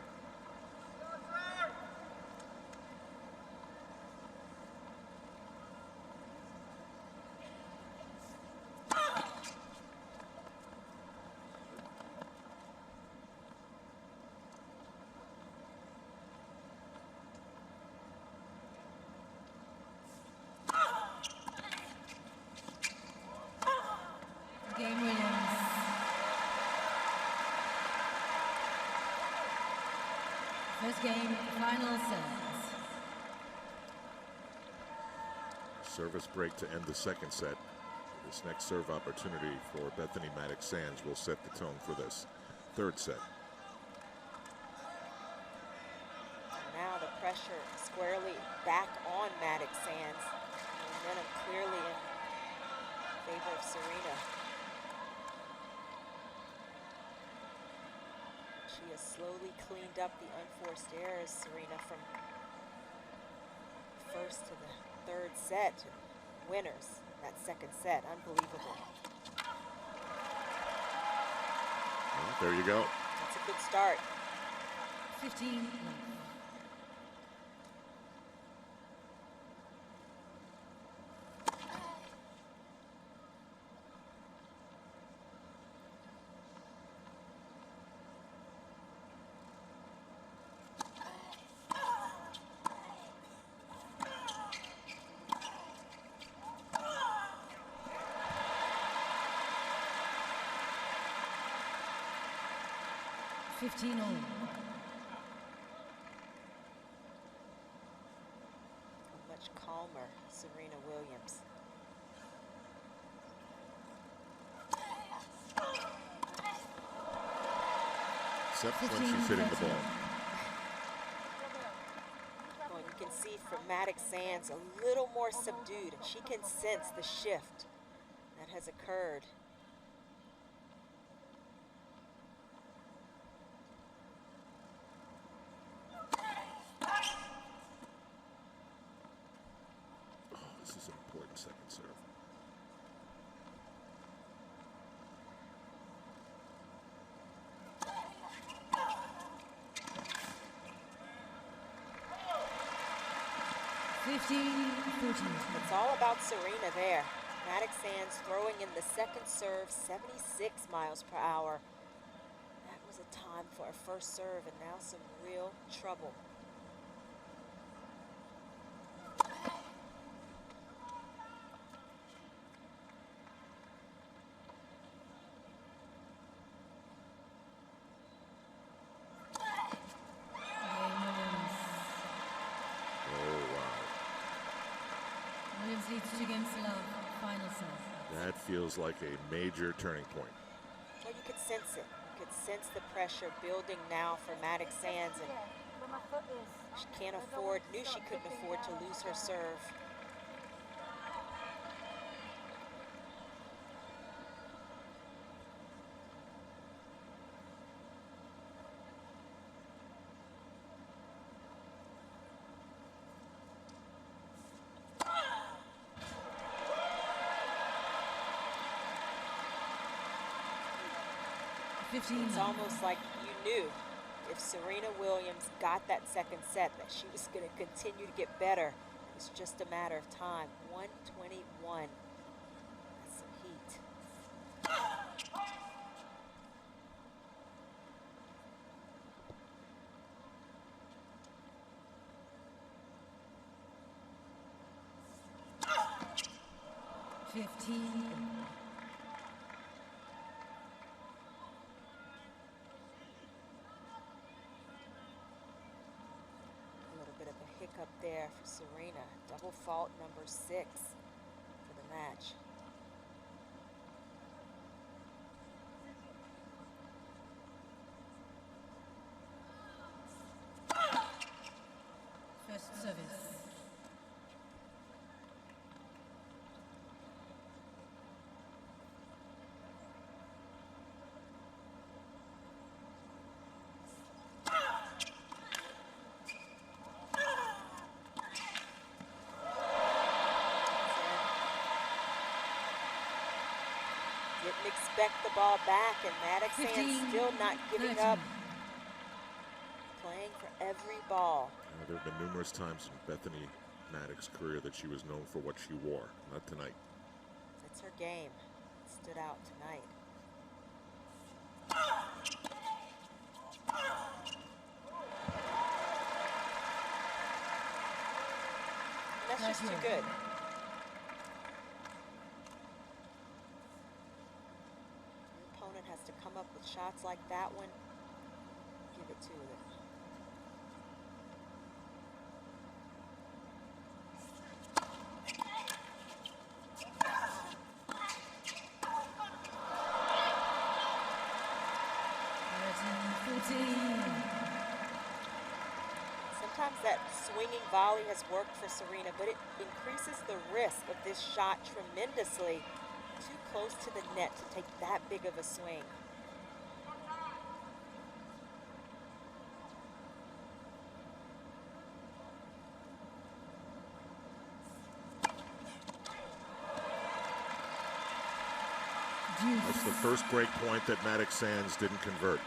Game Williams. First game, final set.
Service break to end the second set. This next serve opportunity for Bethanie Mattek-Sands will set the tone for this third set.
Now the pressure squarely back on Mattek-Sands. Momentum clearly in favor of Serena. She has slowly cleaned up the unforced errors, Serena, from first to the third set. Winners that second set. Unbelievable.
Well, there you go.
That's a good start.
15. 15 all.
A much calmer Serena Williams.
Except when she's hitting the ball.
Well, you can see from Mattek-Sands a little more subdued, and she can sense the shift that has occurred.
This is an important second serve.
It's all about Serena there. Mattek-Sands throwing in the second serve, 76 miles per hour. That was a time for a first serve, and now some real trouble.
Williams leads 2 games to love. Final set.
That feels like a major turning point.
Well, you could sense it. You could sense the pressure building now for Mattek-Sands, and she knew she couldn't afford to lose her serve. It's almost like you knew if Serena Williams got that second set, that she was going to continue to get better. It was just a matter of time. 121. That's some heat. A little bit of a hiccup there for Serena. Double fault number 6 for the match.
First service. Didn't expect the ball back, and Mattek-Sands still not giving up. Playing for every ball.
There have been numerous times in Bethanie Mattek's career that she was known for what she wore. Not tonight.
That's her game. It stood out tonight. And that's just too good. The opponent has to come up with shots like that one. Give it to them. Sometimes that swinging volley has worked for Serena, but it increases the risk of this shot tremendously. Too close to the net to take that big of a swing.
That's the first break point that Mattek-Sands didn't convert.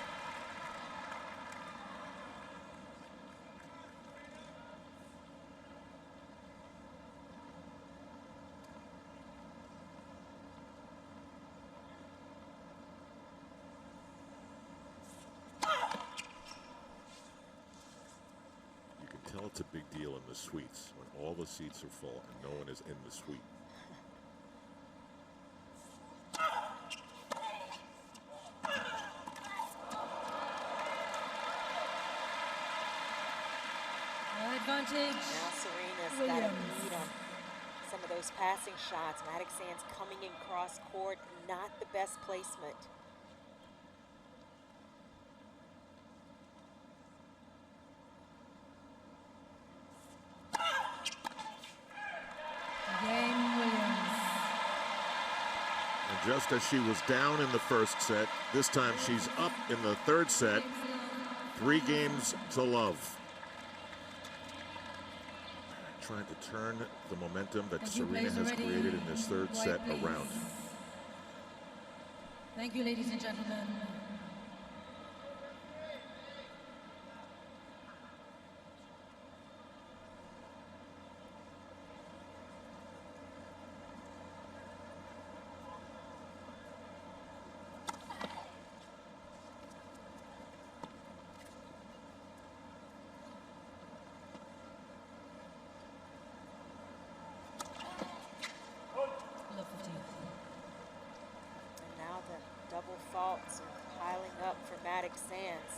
You can tell it's a big deal in the suites when all the seats are full and no one is in the suite.
Advantage.
Now Serena's got to beat on some of those passing shots. Mattek-Sands coming in cross court, not the best placement.
Again, Williams.
And just as she was down in the first set, this time she's up in the third set. 3 games to love. Trying to turn the momentum that Serena has created in this third set around.
Thank you, ladies and gentlemen.
Double faults are piling up for Mattek-Sands.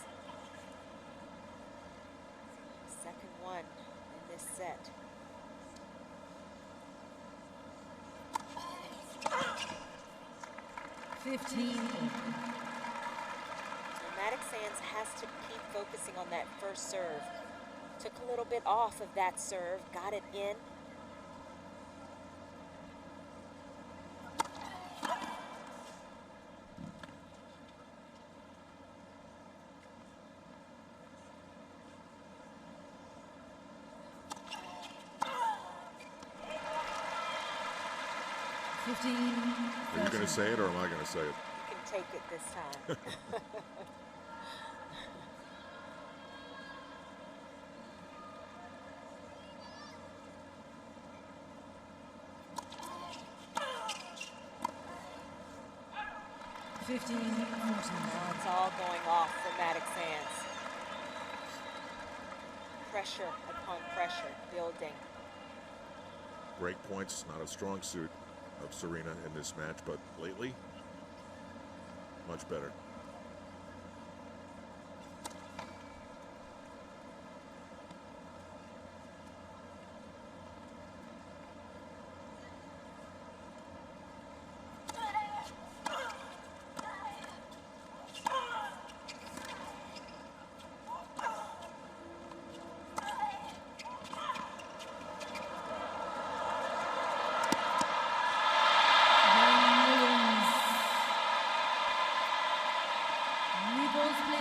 Second one in this set. Mattek-Sands has to keep focusing on that first serve. Took a little bit off of that serve, got it in.
Are you going to say it or am I going to say it?
You can take it this time.
15-14.
Now it's all going off for Mattek-Sands. Pressure upon pressure building.
Break points, not a strong suit of Serena in this match, but lately, much better.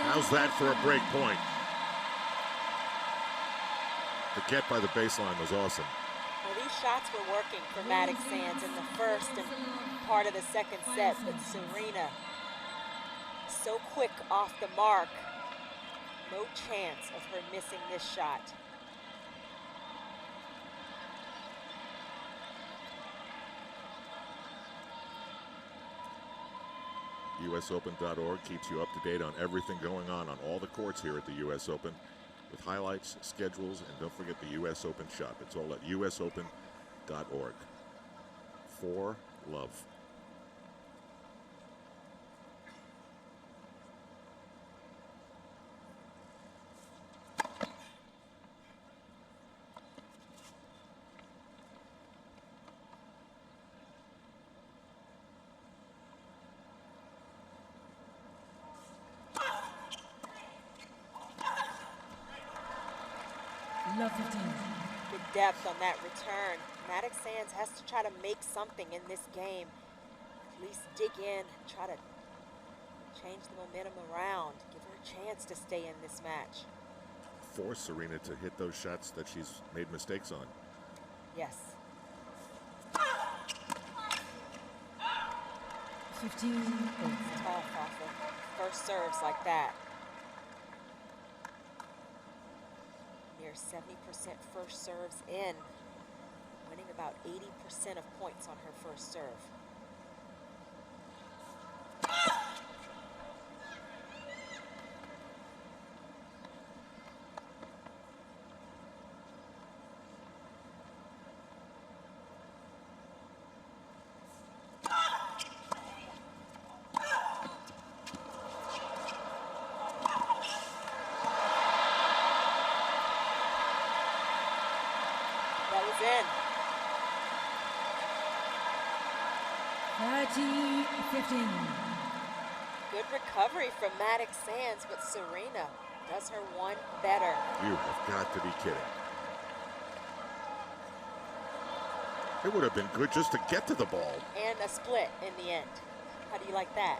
How's that for a break point? The get by the baseline was awesome.
Well, these shots were working for Mattek-Sands in the first and part of the second set, but Serena, so quick off the mark. No chance of her missing this shot.
USOpen.org keeps you up to date on everything going on all the courts here at the US Open, with highlights, schedules, and don't forget the US Open shop. It's all at USOpen.org. For love.
Love 15.
The depth on that return. Mattek-Sands has to try to make something in this game. At least dig in, try to change the momentum around. Give her a chance to stay in this match.
Force Serena to hit those shots that she's made mistakes on.
Yes.
15.
It's tough off of first serves like that. Near 70% first serves in, winning about 80% of points on her first serve. That was in.
30-15.
Good recovery from Mattek-Sands, but Serena does her one better.
You have got to be kidding. It would have been good just to get to the ball.
And a split in the end. How do you like that?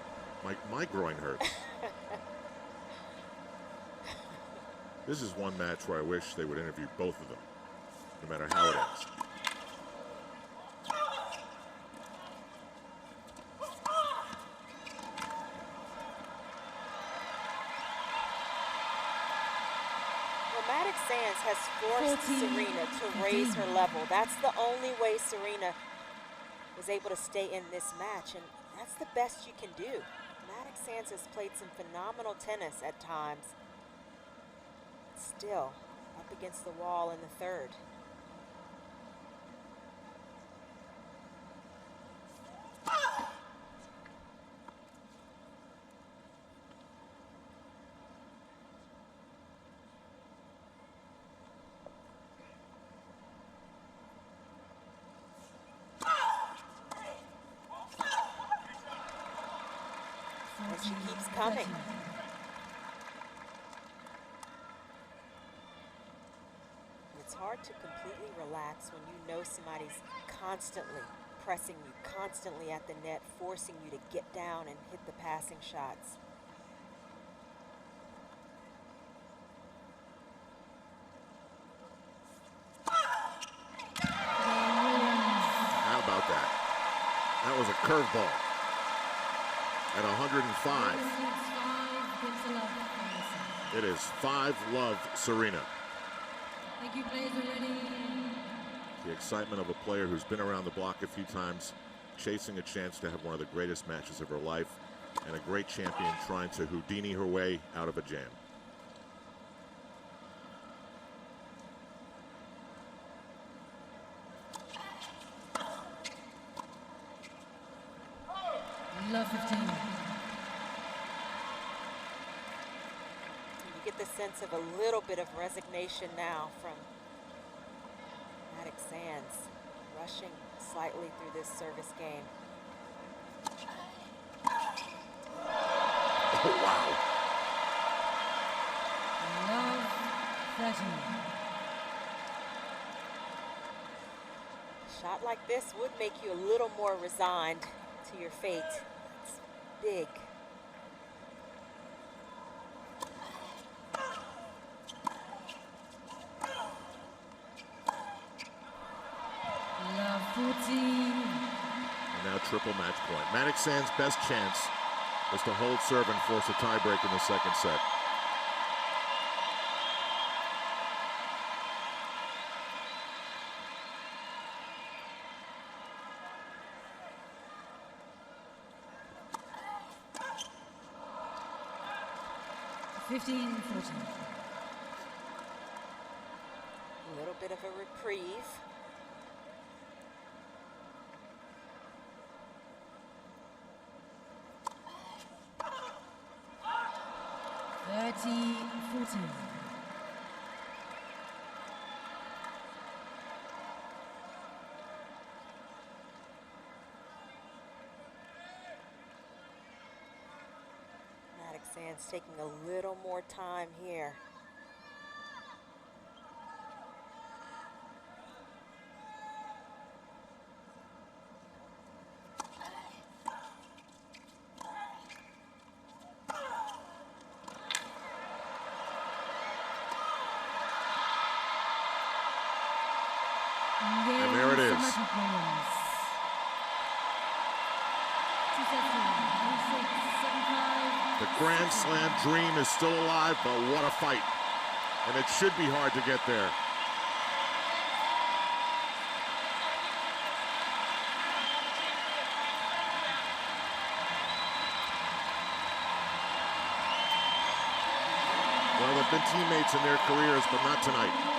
My groin hurts. This is one match where I wish they would interview both of them, no matter how it ends.
Well, Mattek-Sands has forced Serena to raise her level. That's the only way Serena was able to stay in this match, and that's the best you can do. Mattek-Sands has played some phenomenal tennis at times. Still up against the wall in the third. And she keeps coming. It's hard to completely relax when you know somebody's constantly pressing you, constantly at the net, forcing you to get down and hit the passing shots.
How about that? That was a curveball at 105. It is 5-love Serena.
Thank you, players already.
The excitement of a player who's been around the block a few times, chasing a chance to have one of the greatest matches of her life. and a great champion trying to Houdini her way out of a jam.
Love 15.
You get the sense of a little bit of resignation now from Mattek-Sands, rushing slightly through this service game.
Oh, wow.
Love 13.
Shot like this would make you a little more resigned to your fate. It's big.
Love 14.
And now triple match point. Mattek-Sands' best chance was to hold serve and force a tiebreak in the second set.
A 15-14.
A little bit of a reprieve.
$30-14.
Mattek-Sands taking a little more time here.
And there it is. The Grand Slam dream is still alive, but what a fight. And it should be hard to get there. Well, they've been teammates in their careers, but not tonight.